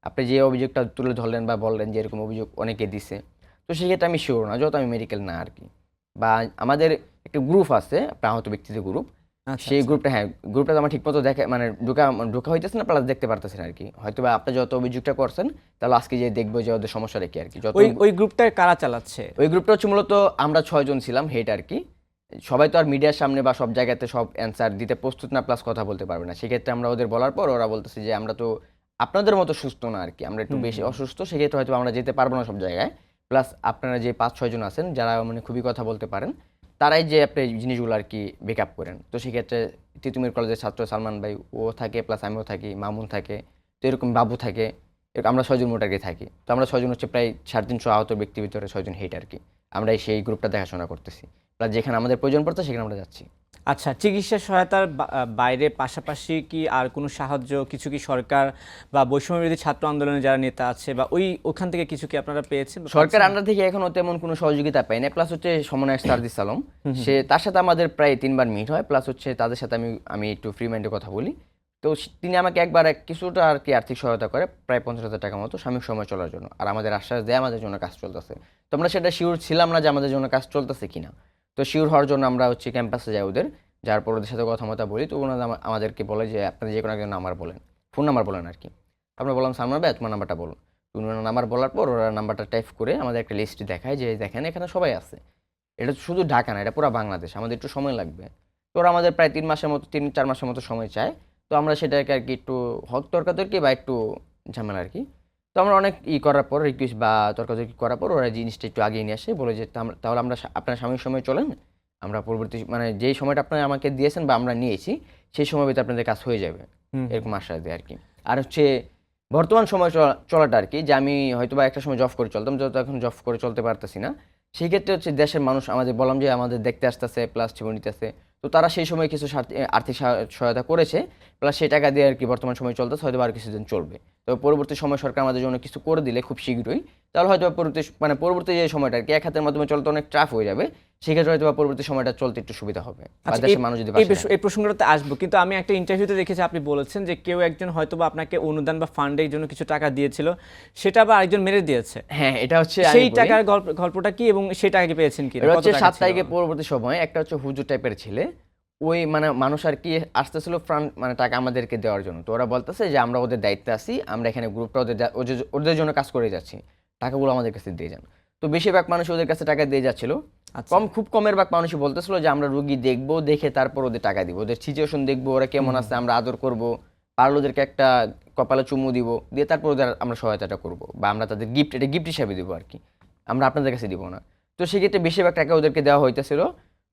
আপনি যে অভিযোগটা তুলে ধরলেন বা বললেন যে এরকম অভিযোগ অনেকে দিছে, তো সেক্ষেত্রে আমি শিওর না, যত আমি মেডিকেল না আর কি। বা আমাদের একটা গ্রুপ আছে আপনার আহত ব্যক্তিদের গ্রুপ, আচ্ছা, সেই আচ্ছা। গ্রুপটা হ্যাঁ গ্রুপটা তো আমার ঠিকমতো দেখে মানে ঢোকা হইতেছে না, প্লাস দেখতে পারতেছেন আর কি। হয়তো বা আপনি যত অভিযোগটা করছেন তাহলে আজকে যে দেখবো যে ওদের সমস্যা রেখে আর কি। যত ওই গ্রুপটা কারা চালাচ্ছে? ওই গ্রুপটা হচ্ছে মূলত আমরা 6 জন ছিলাম হেড আর কি। সবাই তো আর মিডিয়ার সামনে বা সব জায়গাতে সব অ্যান্সার দিতে প্রস্তুত না, প্লাস কথা বলতে পারবে না। সেক্ষেত্রে আমরা ওদের বলার পর ওরা বলতেছে যে আমরা তো আপনাদের মতো সুস্থ না আর কি, আমরা একটু বেশি অসুস্থ, সেক্ষেত্রে হয়তো আমরা যেতে পারবো না সব জায়গায়। প্লাস আপনারা যে 5-6 জন আছেন যারা মানে খুবই কথা বলতে পারেন, তারাই যে আপনি জিনিসগুলো আর কি বেক আপ করেন। তো সেক্ষেত্রে তিতুমির কলেজের ছাত্র সালমান ভাই ও থাকে, প্লাস আমিও থাকি, মামুন থাকে, তো এরকম বাবু থাকে, এরকম আমরা 6 জন মোট আর কি থাকি। তো আমরা 6 জন হচ্ছে প্রায় 350 আহত ব্যক্তির ভিতরে 6 জন হেড আর কি। আমরা সেই গ্রুপটা দেখাশোনা করতেছি, প্লাস যেখানে আমাদের প্রয়োজন পড়ছে সেখানে আমরা যাচ্ছি। আচ্ছা, চিকিৎসা সহায়তার বাইরে পাশাপাশি কি আর কোনো সাহায্য কিছু কি সরকার বা বৈষম্য বিরোধী ছাত্র আন্দোলনের যারা নেতা আছে বা ওখান থেকে কিছু কি আপনারা পেয়েছেন বা সরকার পাচ্ছেন? আন্ডার থেকে এখনো তেমন কোনো সহযোগিতা পাই না। প্লাস হচ্ছে সমন্বয়ক সার্জিস আলম, সে তার সাথে আমাদের প্রায় 3বার মিট হয়। প্লাস হচ্ছে তাদের সাথে আমি একটু ফ্রি মাইন্ডে কথা বলি। তো তিনি আমাকে একবার কিছুটা আর কি আর্থিক সহায়তা করে, প্রায় 50,000 টাকা মতো সাময়িক সময় চলার জন্য, আর আমাদের আশ্বাস দেয় আমাদের জন্য কাজ চলতেছে। তো আমরা সেটা শিওর ছিলাম না যে আমাদের জন্য কাজ চলতেছে কিনা। তো শিওর হওয়ার জন্য আমরা হচ্ছে ক্যাম্পাসে যাই ওদের, যার পর ওদের সাথে কথা বলি। তো ওনারা আমাদেরকে বলে যে আপনারা যে কোনো একজন নাম্বার বলেন, ফোন নাম্বার বলেন আর কি। আমরা বললাম সালমান ভাই তোমার নাম্বারটা বলুন। ওনার নাম্বার বলার পর ওরা নাম্বারটা টাইপ করে আমাদের একটা লিস্ট দেখায় যে দেখেন এখানে সবাই আছে। এটা শুধু ঢাকা না, এটা পুরো বাংলাদেশ, আমাদের একটু সময় লাগবে। তো ওরা আমাদের প্রায় 3-4 মাসের মতো সময় চায়। তো আমরা সেটাকে আর কি একটু হক তর্কাতর্কি বা একটু ঝামেলা আর কি। তো আমরা অনেক করার পর রিকোয়েস্ট বা তর্কাতর্কি করার পর ওরা জিনিসটা একটু আগিয়ে নিয়ে আসে, বলে যে তাহলে আমরা আপনার সাময়িক সময় চলেন, আমরা পরবর্তী মানে যেই সময়টা আপনারা আমাকে দিয়েছেন বা আমরা নিয়েছি সেই সময় ভিতরে আপনাদের কাজ হয়ে যাবে, এরকম আশ্বাস দেয় আর কি। আর হচ্ছে বর্তমান সময় চলাটা আর কি, যে আমি হয়তো বা একটা সময় জব করে চলতাম, যত এখন জব করে চলতে পারতেছি না, সেই ক্ষেত্রে হচ্ছে দেশের মানুষ আমাদের বললাম যে আমাদের দেখতে আসতেছে, প্লাস জীবন নিতেছে। তো তারা সেই সময় কিছু আর্থিক সহায়তা করেছে, প্লাস সেই টাকা দিয়ে আর কি বর্তমান সময় চলতেছে, হয়তো আর কিছুদিন চলবে। তো পরবর্তী সময় সরকার আমাদের জন্য কিছু করে দিলে খুব শীঘ্রই, তাহলে হয়তো পরবর্তী যে সময়টা আর কি এক হাতের মাধ্যমে চলতে অনেক টাফ হয়ে যাবে, সেক্ষেত্রে হয়তো পরবর্তী সময়টা চলতে একটু সুবিধা হবে, বা আচ্ছা, দেশের মানুষ যদি এই প্রসঙ্গটাতে আসবো, কিন্তু আমি একটা ইন্টারভিউতে দেখেছি আপনি বলেছেন যে কেউ একজন হয়তো বা আপনাকে অনুদান বা ফান্ডের জন্য কিছু টাকা দিয়েছিল, সেটা আবার আরেকজন মেরে দিয়েছে। হ্যাঁ, এটা হচ্ছে সেই টাকার গল্পটা কি এবং সেই টাকা কি পেয়েছেন কি? এটা হচ্ছে 7 তারিখে পরবর্তী সময় একটা হচ্ছে হুজুর টাইপের ছেলে, ওই মানে মানুষ আর কি আসতেছিল ফ্রান্ট মানে টাকা আমাদেরকে দেওয়ার জন্য। তো ওরা বলতেছে যে আমরা ওদের দায়িত্বে আছি, আমরা এখানে গ্রুপটা ওদের জন্য কাজ করে যাচ্ছি, টাকাগুলো আমাদের কাছে দিয়ে যান। তো বেশিরভাগ মানুষ ওদের কাছে টাকা দিয়ে যাচ্ছিল। খুব কমের ভাগ মানুষই বলতেছিল যে আমরা রুগী দেখবো, দেখে তারপর ওদের টাকা দিব, ওদের সিচুয়েশন দেখবো, ওরা কেমন আছে আমরা আদর করব, পারলে ওদেরকে একটা কপালে চুমু দিব, দিয়ে তারপর ওদের আমরা সহায়তাটা করব, বা আমরা তাদের এটা গিফট হিসাবে দিব আর কি, আমরা আপনাদের কাছে দিব না। তো সেক্ষেত্রে বেশিরভাগ টাকা ওদেরকে দেওয়া হইতেছিল।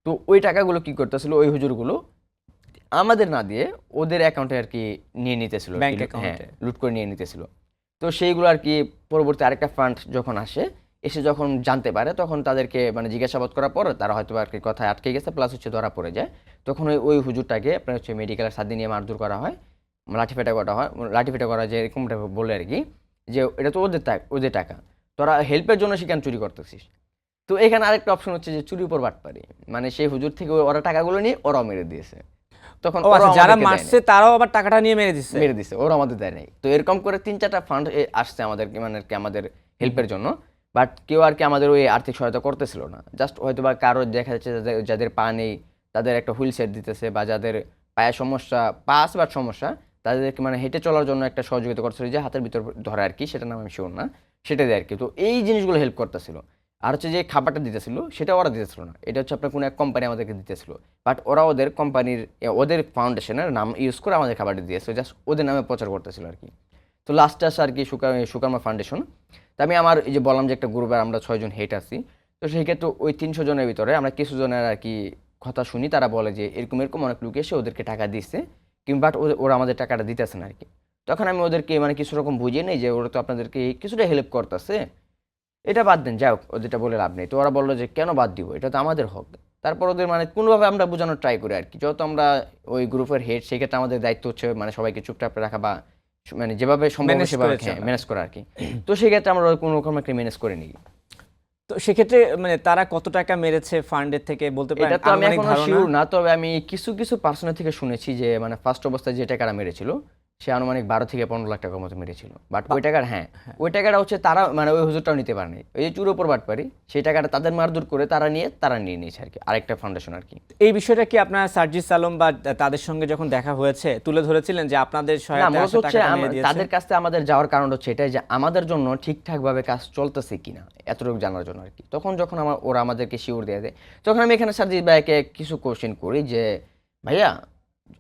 তো ওই টাকাগুলো কি করতেছিল, ওই হুজুরগুলো আমাদের না দিয়ে ওদের অ্যাকাউন্টে আর কি নিয়ে নিতেছিল, ব্যাংক হ্যাঁ অ্যাকাউন্টে লুট করে নিয়ে নিতেছিল। তো সেইগুলো আর কি পরবর্তী আরেকটা ফান্ড যখন এসে যখন জানতে পারে, তখন তাদেরকে মানে জিজ্ঞাসাবাদ করার পর তারা হয়তো আর কি কথায় আটকে গেছে, প্লাস হচ্ছে ধরা পড়ে যায়। তখন ওই হুজুরটাকে আপনার হচ্ছে মেডিকেলের সাথে নিয়ে মারধর করা হয়, লাঠিপেটা করা যে এরকমটা বলে আর কি, যে এটা তো ওদের টাকা, তোরা হেল্পের জন্য সেখানে চুরি করতেছিস। তো এখানে আরেকটা অপশন হচ্ছে যে চুরি উপর বাটপারি, মানে সেই হুজুর থেকে ওরা টাকাগুলো নিয়ে ওরাও মেরে দিয়েছে। তখন যারা মারছে তারাও আবার টাকাটা নিয়ে মেরে দিছে, ওরা আমাদের দেয় নাই। তো এরকম করে 3-4টা ফান্ড আসছে আমাদেরকে মানে আর কি আমাদের হেল্পের জন্য, বাট কেউ আর কি আমাদের ওই আর্থিক সহায়তা করতেছিল না। জাস্ট হয়তো বা কারো দেখা যাচ্ছে যাদের পা নেই তাদের একটা হুইল চেয়ার দিতেছে, বা যাদের পায়ের সমস্যা, পা আছে বাট সমস্যা, তাদেরকে মানে হেঁটে চলার জন্য একটা সহযোগিতা করতেছিল, যে হাতের ভিতর ধরে আর কি, সেটা নাম আমি শিওর না, সেটা দিয়ে আর কি। তো এই জিনিসগুলো হেল্প করতেছিল। আর হচ্ছে যে খাবারটা দিতেছিল সেটা ওরা দিতেছিল না, এটা হচ্ছে আপনার কোনো এক কোম্পানি আমাদেরকে দিতেছিল, বাট ওরা ওদের কোম্পানির ওদের ফাউন্ডেশনের নাম ইউজ করে আমাদের খাবারটা দিয়েছে, জাস্ট ওদের নামে প্রচার করতেছিল আর কি। তো লাস্টে আসে আর কি সুকার্মা ফাউন্ডেশন। তো আমি আমার এই যে বললাম যে একটা গ্রুপের আমরা 6 জন হেড আছি, তো সেই ক্ষেত্রে ওই 300 জনের ভিতরে আমরা কিছু জনের আর কি কথা শুনি, তারা বলে যে এরকম এরকম অনেক লোক এসে ওদেরকে টাকা দিচ্ছে, কিন্তু বাট ওরা আমাদের টাকাটা দিতেছে না আর কি। তখন আমি ওদেরকে মানে কিছু রকম বুঝিয়ে নেই যে ওরা তো আপনাদেরকে কিছুটা হেল্প করতেছে, এটা বাদ দেন, যাই হোক ওদেরটা বলে লাভ নেই। তো ওরা বললো যে কেন বাদ দিব, এটা তো আমাদের হক। তারপর ওদের মানে কোনোভাবে আমরা বোঝানোর ট্রাই করি আর কি, যত আমরা ওই গ্রুপের হেড, সেক্ষেত্রে আমাদের দায়িত্ব হচ্ছে মানে সবাইকে চুপচাপ রাখা, বা মানে যেভাবে সম্ভব সেভাবে ম্যানেজ করা আর কি। তো সেক্ষেত্রে আমরা কোনো রকম একটা ম্যানেজ করে নিই। তো সেক্ষেত্রে মানে তারা কত টাকা মেরেছে ফান্ডের থেকে বলতে পারেন? এটা তো আমি এখনো শিওর না, তবে আমি কিছু পার্সোনাল থেকে শুনেছি যে মানে ফার্স্ট অবস্থায় যে টাকাটা মেরেছিল সে আনুমানিক 12 থেকে 15 লাখ টাকার মতো মেরেছিল। বাট ওই টাকার ওই টাকাটা হচ্ছে তারা মানে ওই হুজুরটাও নিতে পারেনি, ওই যে চুর উপর বাটপারি, সেই টাকাটা তাদের মারধর করে তারা নিয়ে নিয়েছে আর কি, আরেকটা ফাউন্ডেশন আর কি। এই বিষয়টা কি আপনার সার্জিস আলম বা তাদের সঙ্গে যখন দেখা হয়েছে তুলে ধরেছিলেন যে আপনাদের না, সহায়তায় মূলত আসলে হচ্ছে টাকাটা নিয়ে দিয়েছে? তাদের কাছে আমাদের যাওয়ার কারণ হচ্ছে এটাই যে আমাদের জন্য ঠিকঠাকভাবে কাজ চলতেছে কিনা এতটুকু জানার জন্য আর কি। তখন যখন ওরা আমাদেরকে শিওর দিয়ে দেয়, তখন আমি এখানে সার্জিস ভাইকে কিছু কোশ্চেন করি যে ভাইয়া,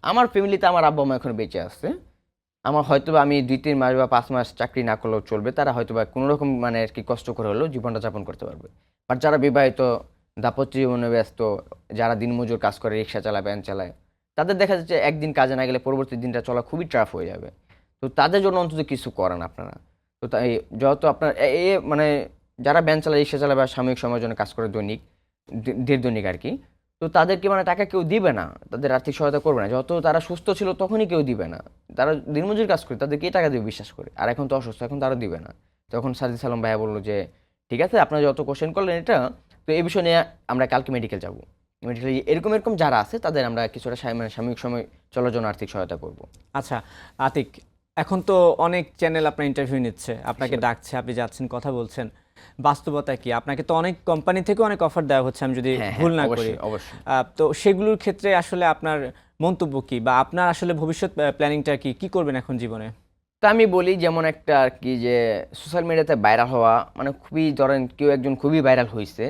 আমার ফ্যামিলিতে আমার আব্বা মা এখন বেঁচে আছে, আমার হয়তোবা আমি 2-3 মাস বা 5 মাস চাকরি না করলেও চলবে, তারা হয়তোবা কোনো রকম মানে আর কি কষ্ট করে হলেও জীবনটা যাপন করতে পারবে। বাট যারা বিবাহিত, দাম্পত্য জীবনে ব্যস্ত, যারা দিনমজুর কাজ করে, রিক্সা চালায়, ভ্যান চালায়, তাদের দেখা যাচ্ছে একদিন কাজে না গেলে পরবর্তী দিনটা চলা খুবই টাফ হয়ে যাবে। তো তাদের জন্য অন্তত কিছু করেন আপনারা। তো তাই যেহেতু আপনার মানে যারা ভ্যান চালায়, রিক্সা চালায় বা সাময়িক সময়ের জন্য কাজ করে দৈনিক, দৈনিক আর কি, তো তাদেরকে মানে টাকা কেউ দিবে না, তাদের আর্থিক সহায়তা করবে না। যত তারা সুস্থ ছিল তখনই কেউ দিবে না, তারা দিনমজুর কাজ করে, তাদেরকে টাকা দেবে বিশ্বাস করে। আর এখন তো অসুস্থ, এখন তারা দিবে না। তখন সাজিদ সালাম ভাইয়া বললো যে ঠিক আছে, আপনারা যত কোশ্চেন করলেন এটা, তো এই বিষয় নিয়ে আমরা কালকে মেডিকেল যাবো, মেডিকেল এরকম যারা আছে তাদের আমরা কিছুটা মানে সাময়িক সময় চলার জন্য আর্থিক সহায়তা করব। আচ্ছা আতিক, এখন তো অনেক চ্যানেল আপনার ইন্টারভিউ নিচ্ছে, আপনাকে ডাকছে, আপনি যাচ্ছেন, কথা বলছেন, বাস্তবতা কি? আপনাকে তো অনেক কোম্পানি থেকে অনেক অফার দেওয়া হচ্ছে, আমি যদি ভুল না করি। অবশ্যই। তো সেগুলোর ক্ষেত্রে আসলে আপনার মন্তব্য কি, বা আপনার আসলে ভবিষ্যৎ প্ল্যানিংটা কি, কি করবেন এখন জীবনে? তা আমি বলি যেমন একটা আর কি, যে সোশ্যাল মিডিয়াতে ভাইরাল হওয়া মানে খুবই, ধরেন কেউ একজন খুবই ভাইরাল হয়েছে,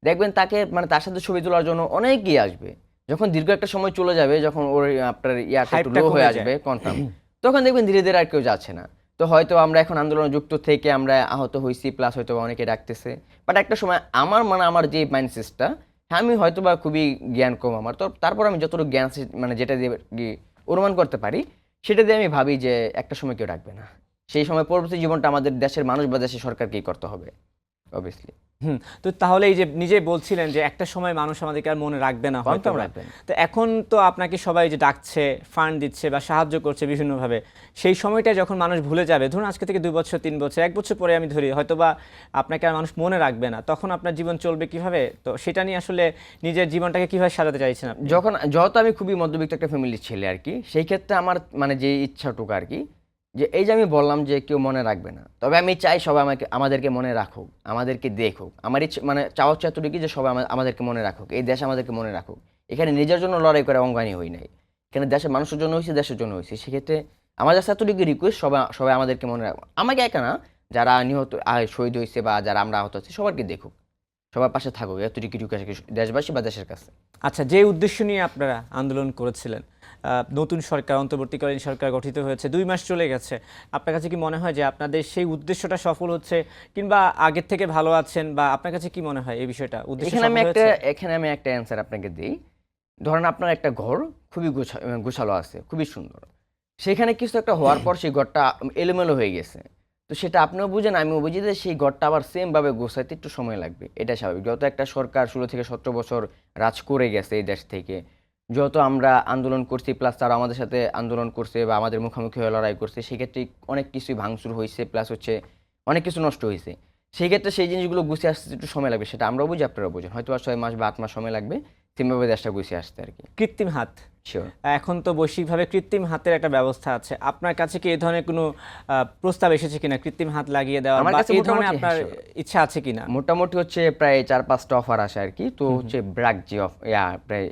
দেখবেন তাকে মানে তার সাথে ছবি তোলার জন্য অনেকেই আসবে। যখন দীর্ঘ একটা সময় চলে যাবে, যখন ওর আপনার ইয়াটা একটু লো হয়ে আসবে কনফার্ম, তখন দেখবেন ধীরে ধীরে আর কেউ যাচ্ছে না। তো হয়তো আমরা এখন আন্দোলনে যুক্ত থেকে আমরা আহত হয়েছি, প্লাস হয়তো অনেকে ডাকতেছে। বাট একটা সময় আমার যে মাইন্ডসেটটা, হ্যাঁ আমি হয়তো বা খুবই জ্ঞান কম আমার, তো তারপর আমি যতটুকু জ্ঞান আছে মানে যেটা দিয়ে অনুমান করতে পারি, সেটা দিয়ে আমি ভাবি যে একটা সময় কেউ রাখবে না। সেই সময় পরবর্তী জীবনটা আমাদের দেশের মানুষ বা দেশের সরকারকেই করতে হবে অবভিয়াসলি। তো তাহলে এই যে নিজেই বলছিলেন যে একটা সময় মানুষ আমাদেরকে আর মনে রাখবে না, হয়তো রাখবে না। তো এখন তো আপনাকে সবাই যে ডাকছে, ফান্ড দিচ্ছে বা সাহায্য করছে বিভিন্নভাবে, সেই সময়টা যখন মানুষ ভুলে যাবে, ধরুন আজকে থেকে 2 বছর, 3 বছর, 1 বছর পরে আমি ধরি, হয়তো বা আপনাকে আর মানুষ মনে রাখবে না, তখন আপনার জীবন চলবে কিভাবে? তো সেটা নিয়ে আসলে নিজের জীবনটাকে কিভাবে সাজাতে চাইছেন আপনি? যেহেতু আমি খুবই মধ্যবিত্ত একটা ফ্যামিলির ছেলে আর কি, সেই ক্ষেত্রে আমার মানে যে ইচ্ছাটুকু আর কি, যে এই যে আমি বললাম যে কেউ মনে রাখবে না, তবে আমি চাই সবাই আমাদেরকে মনে রাখুক, আমাদেরকে দেখুক। আমার ইচ্ছে মানে চাওয়া হচ্ছে এতটুকু যে সবাই আমাদেরকে মনে রাখুক, এই দেশ আমাদেরকে মনে রাখুক। এখানে নিজের জন্য লড়াই করে অঙ্গানি হই নাই, এখানে দেশের মানুষের জন্য হয়েছে, দেশের জন্য হয়েছে। সেক্ষেত্রে আমার কাছে এতটুকু রিকোয়েস্ট, সবাই আমাদেরকে মনে রাখবো। আমাকে একা না, যারা নিহত শহীদ হয়েছে বা যারা আমরা আহত আছি, সবাইকে দেখুক, সবার পাশে থাকুক, এতটুকু রিকোয়েস্ট দেশবাসী বা দেশের কাছে। আচ্ছা, যে উদ্দেশ্য নিয়ে আপনারা আন্দোলন করেছিলেন, নতুন সরকার, অন্তর্বর্তীকালীন সরকার গঠিত হয়েছে, 2 মাস চলে গেছে, আপনার কাছে কি মনে হয় যে আপনাদের সেই উদ্দেশ্যটা সফল হচ্ছে, কিংবা আগের থেকে ভালো আছেন, বা আপনার কাছে কি মনে হয় এই বিষয়টা, উদ্দেশ্য সফল হয়েছে? এখানে আমি একটা অ্যান্সার আপনাকে দিই। ধরেন আপনার একটা ঘর খুবই গোছালো আছে, খুবই সুন্দর। সেখানে কিছু একটা হওয়ার পর সেই ঘরটা এলোমেলো হয়ে গেছে। তো সেটা আপনিও বুঝেন, আমিও বুঝি যে সেই ঘরটা আবার সেম ভাবে গোছাইতে একটু সময় লাগবে। এটা স্বাভাবিক। যত একটা সরকার 16 থেকে 17 বছর রাজ করে গেছে এই দেশ থেকে, যত আমরা আন্দোলন করছি, প্লাস তারা আমাদের সাথে আন্দোলন করছে বা আমাদের মুখোমুখি হয়ে লড়াই করছে, সেক্ষেত্রে অনেক কিছুই ভাঙচুর হয়েছে, প্লাস হচ্ছে অনেক কিছু নষ্ট হয়েছে। সেই ক্ষেত্রে সেই জিনিসগুলো গুছিয়ে আসতে একটু সময় লাগবে, সেটা আমরাও বুঝি, আপনারাও বুঝেন। হয়তো আর 6 মাস বা 8 মাস সময় লাগবে সেমভাবে দেশটা গুছিয়ে আসতে আর কি। কৃত্রিম হাত, শিওর। এখন তো বৈশ্বিকভাবে কৃত্রিম হাতের একটা ব্যবস্থা আছে, আপনার কাছে কি এই ধরনের কোনো প্রস্তাব এসেছে কিনা, কৃত্রিম হাত লাগিয়ে দেওয়া, আমার বা কাছে এই ধরনের মোটামুটি আপনার হ্যাঁ, sure। ইচ্ছা আছে কিনা? মোটামুটি হচ্ছে প্রায় 4-5টা অফার আসে আর কি। তো হচ্ছে ব্র্যাক যে প্রায়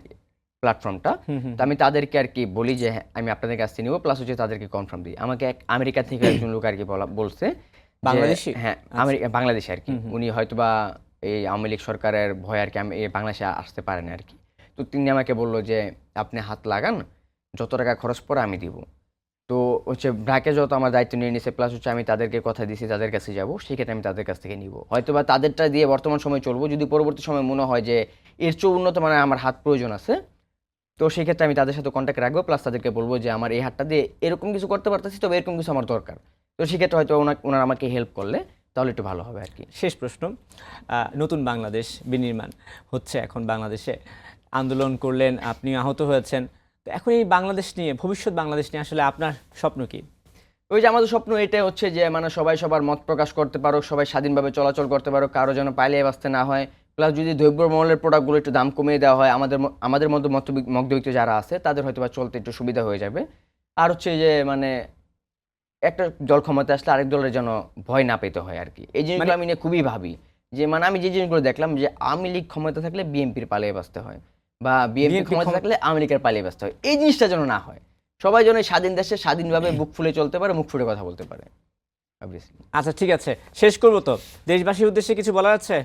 প্ল্যাটফর্মটা, তো আমি তাদেরকে আর কি বলি যে হ্যাঁ, আমি আপনাদের কাছ থেকে নিব, প্লাস হচ্ছে তাদেরকে কনফার্ম দিই। আমাকে এক আমেরিকা থেকে একজন লোক আর কি বলছে যে বাংলাদেশি? হ্যাঁ, বাংলাদেশে আর কি। উনি হয়তোবা এই আওয়ামী লীগ সরকারের ভয় আর কি বাংলাদেশে আসতে পারেন আর কি। তো তিনি আমাকে বললো যে আপনি হাত লাগান, যত টাকা খরচ পড়ে আমি দিব। তো হচ্ছে ব্র্যাকে যত আমার দায়িত্ব নিয়ে নিছে, প্লাস হচ্ছে আমি তাদেরকে কথা দিয়েছি তাদের কাছে যাব, সেক্ষেত্রে আমি তাদের কাছ থেকে নিব। হয়তোবা তাদেরটা দিয়ে বর্তমান সময় চলবো, যদি পরবর্তী সময় মনে হয় যে এর চেয়ে উন্নত মানে আমার হাত প্রয়োজন আছে, তো সেই ক্ষেত্রে আমি তাদের সাথে কন্ট্যাক্ট রাখবো, প্লাস তাদেরকে বলবো যে আমার এই হাতটা দিয়ে এরকম কিছু করতে পারতেছি, তবে এরকম কিছু আমার দরকার। তো সেক্ষেত্রে হয়তো ওনারা আমাকে হেল্প করলে তাহলে একটু ভালো হবে আর কি। শেষ প্রশ্ন, নতুন বাংলাদেশ বিনির্মাণ হচ্ছে এখন বাংলাদেশে, আন্দোলন করলেন, আপনি আহত হয়েছেন, তো এখন এই বাংলাদেশ নিয়ে, ভবিষ্যৎ বাংলাদেশ নিয়ে আসলে আপনার স্বপ্ন কি? ওই যে আমাদের স্বপ্ন এটাই হচ্ছে যে মানে সবাই সবার মত প্রকাশ করতে পারো, সবাই স্বাধীনভাবে চলাচল করতে পারো, কারো যেন পালিয়ে বাঁচতে না হয়। প্লাস যদি দ্রব্যমূল্যের প্রোডাক্টগুলো একটু দাম কমিয়ে দেওয়া হয়, আমাদের মধ্যে মধ্যবিত্ত যারা আছে তাদের হয়তো বা চলতে একটু সুবিধা হয়ে যাবে। আর হচ্ছে যে মানে একটা দল ক্ষমতা আসলে আরেক দলের যেন ভয় না পেতে হয় আর কি। এই জিনিসগুলো আমি নিয়ে খুবই ভাবি যে মানে আমি যে জিনিসগুলো দেখলাম যে আওয়ামী লীগ ক্ষমতা থাকলে বিএনপির পালিয়ে বাঁচতে হয় বা বিএনপি বিএনপি ক্ষমতা থাকলে আওয়ামী লীগের পালিয়ে বাঁচতে হয়, এই জিনিসটা যেন না হয়। সবাই যেন এই স্বাধীন দেশে স্বাধীনভাবে বুক ফুলে চলতে পারে, মুখ ফুলে কথা বলতে পারে। অবভিয়াসলি আচ্ছা ঠিক আছে, শেষ করবো তো, দেশবাসীর উদ্দেশ্যে কিছু বলার আছে?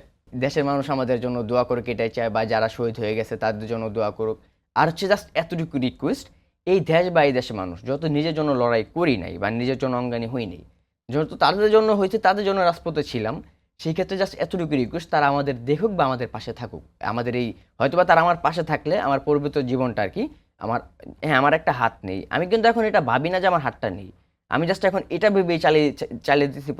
দেশের মানুষ আমাদের জন্য দোয়া করুক এটাই চায়, বা যারা শহীদ হয়ে গেছে তাদের জন্য দোয়া করুক। আর হচ্ছে জাস্ট এতটুকু রিকোয়েস্ট, এই দেশ বা এই দেশের মানুষ যত নিজের জন্য লড়াই করি নাই বা নিজের জন্য অঙ্গানী হই নাই, যত তাদের জন্য হয়েছে, তাদের জন্য রাজপথে ছিলাম, সেই ক্ষেত্রে জাস্ট এতটুকু রিকোয়েস্ট তারা আমাদের দেখুক বা আমাদের পাশে থাকুক। আমাদের এই হয়তোবা তারা আমার পাশে থাকলে আমার পরবর্তী জীবনটা আর কি, আমার হ্যাঁ আমার একটা হাত নেই, আমি কিন্তু এখন এটা ভাবি না যে আমার হাতটা নেই, আমি জাস্ট এখন এটা ভেবেই চালিয়ে চালিয়ে দিচ্ছি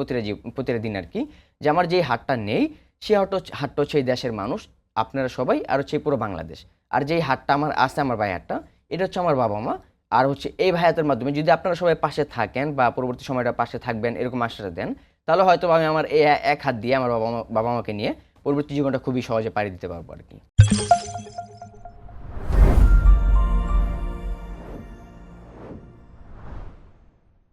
প্রতিটা দিন আর কি, যে আমার যে হাতটা নেই সে হাতটা হচ্ছে এই দেশের মানুষ, আপনারা সবাই, আর হচ্ছে এই পুরো বাংলাদেশ। আর যেই হাতটা আমার আছে, আমার ভাই হাতটা, এটা হচ্ছে আমার বাবা মা। আর হচ্ছে এই ভাইয়াতের মাধ্যমে যদি আপনারা সবাই পাশে থাকেন বা পরবর্তী সময়টা পাশে থাকবেন এরকম আশ্বাস দেন, তাহলে হয়তো আমি আমার এই এক হাত দিয়ে আমার বাবা মাকে নিয়ে পরবর্তী জীবনটা খুবই সহজে পাড়ি দিতে পারবো আর কি।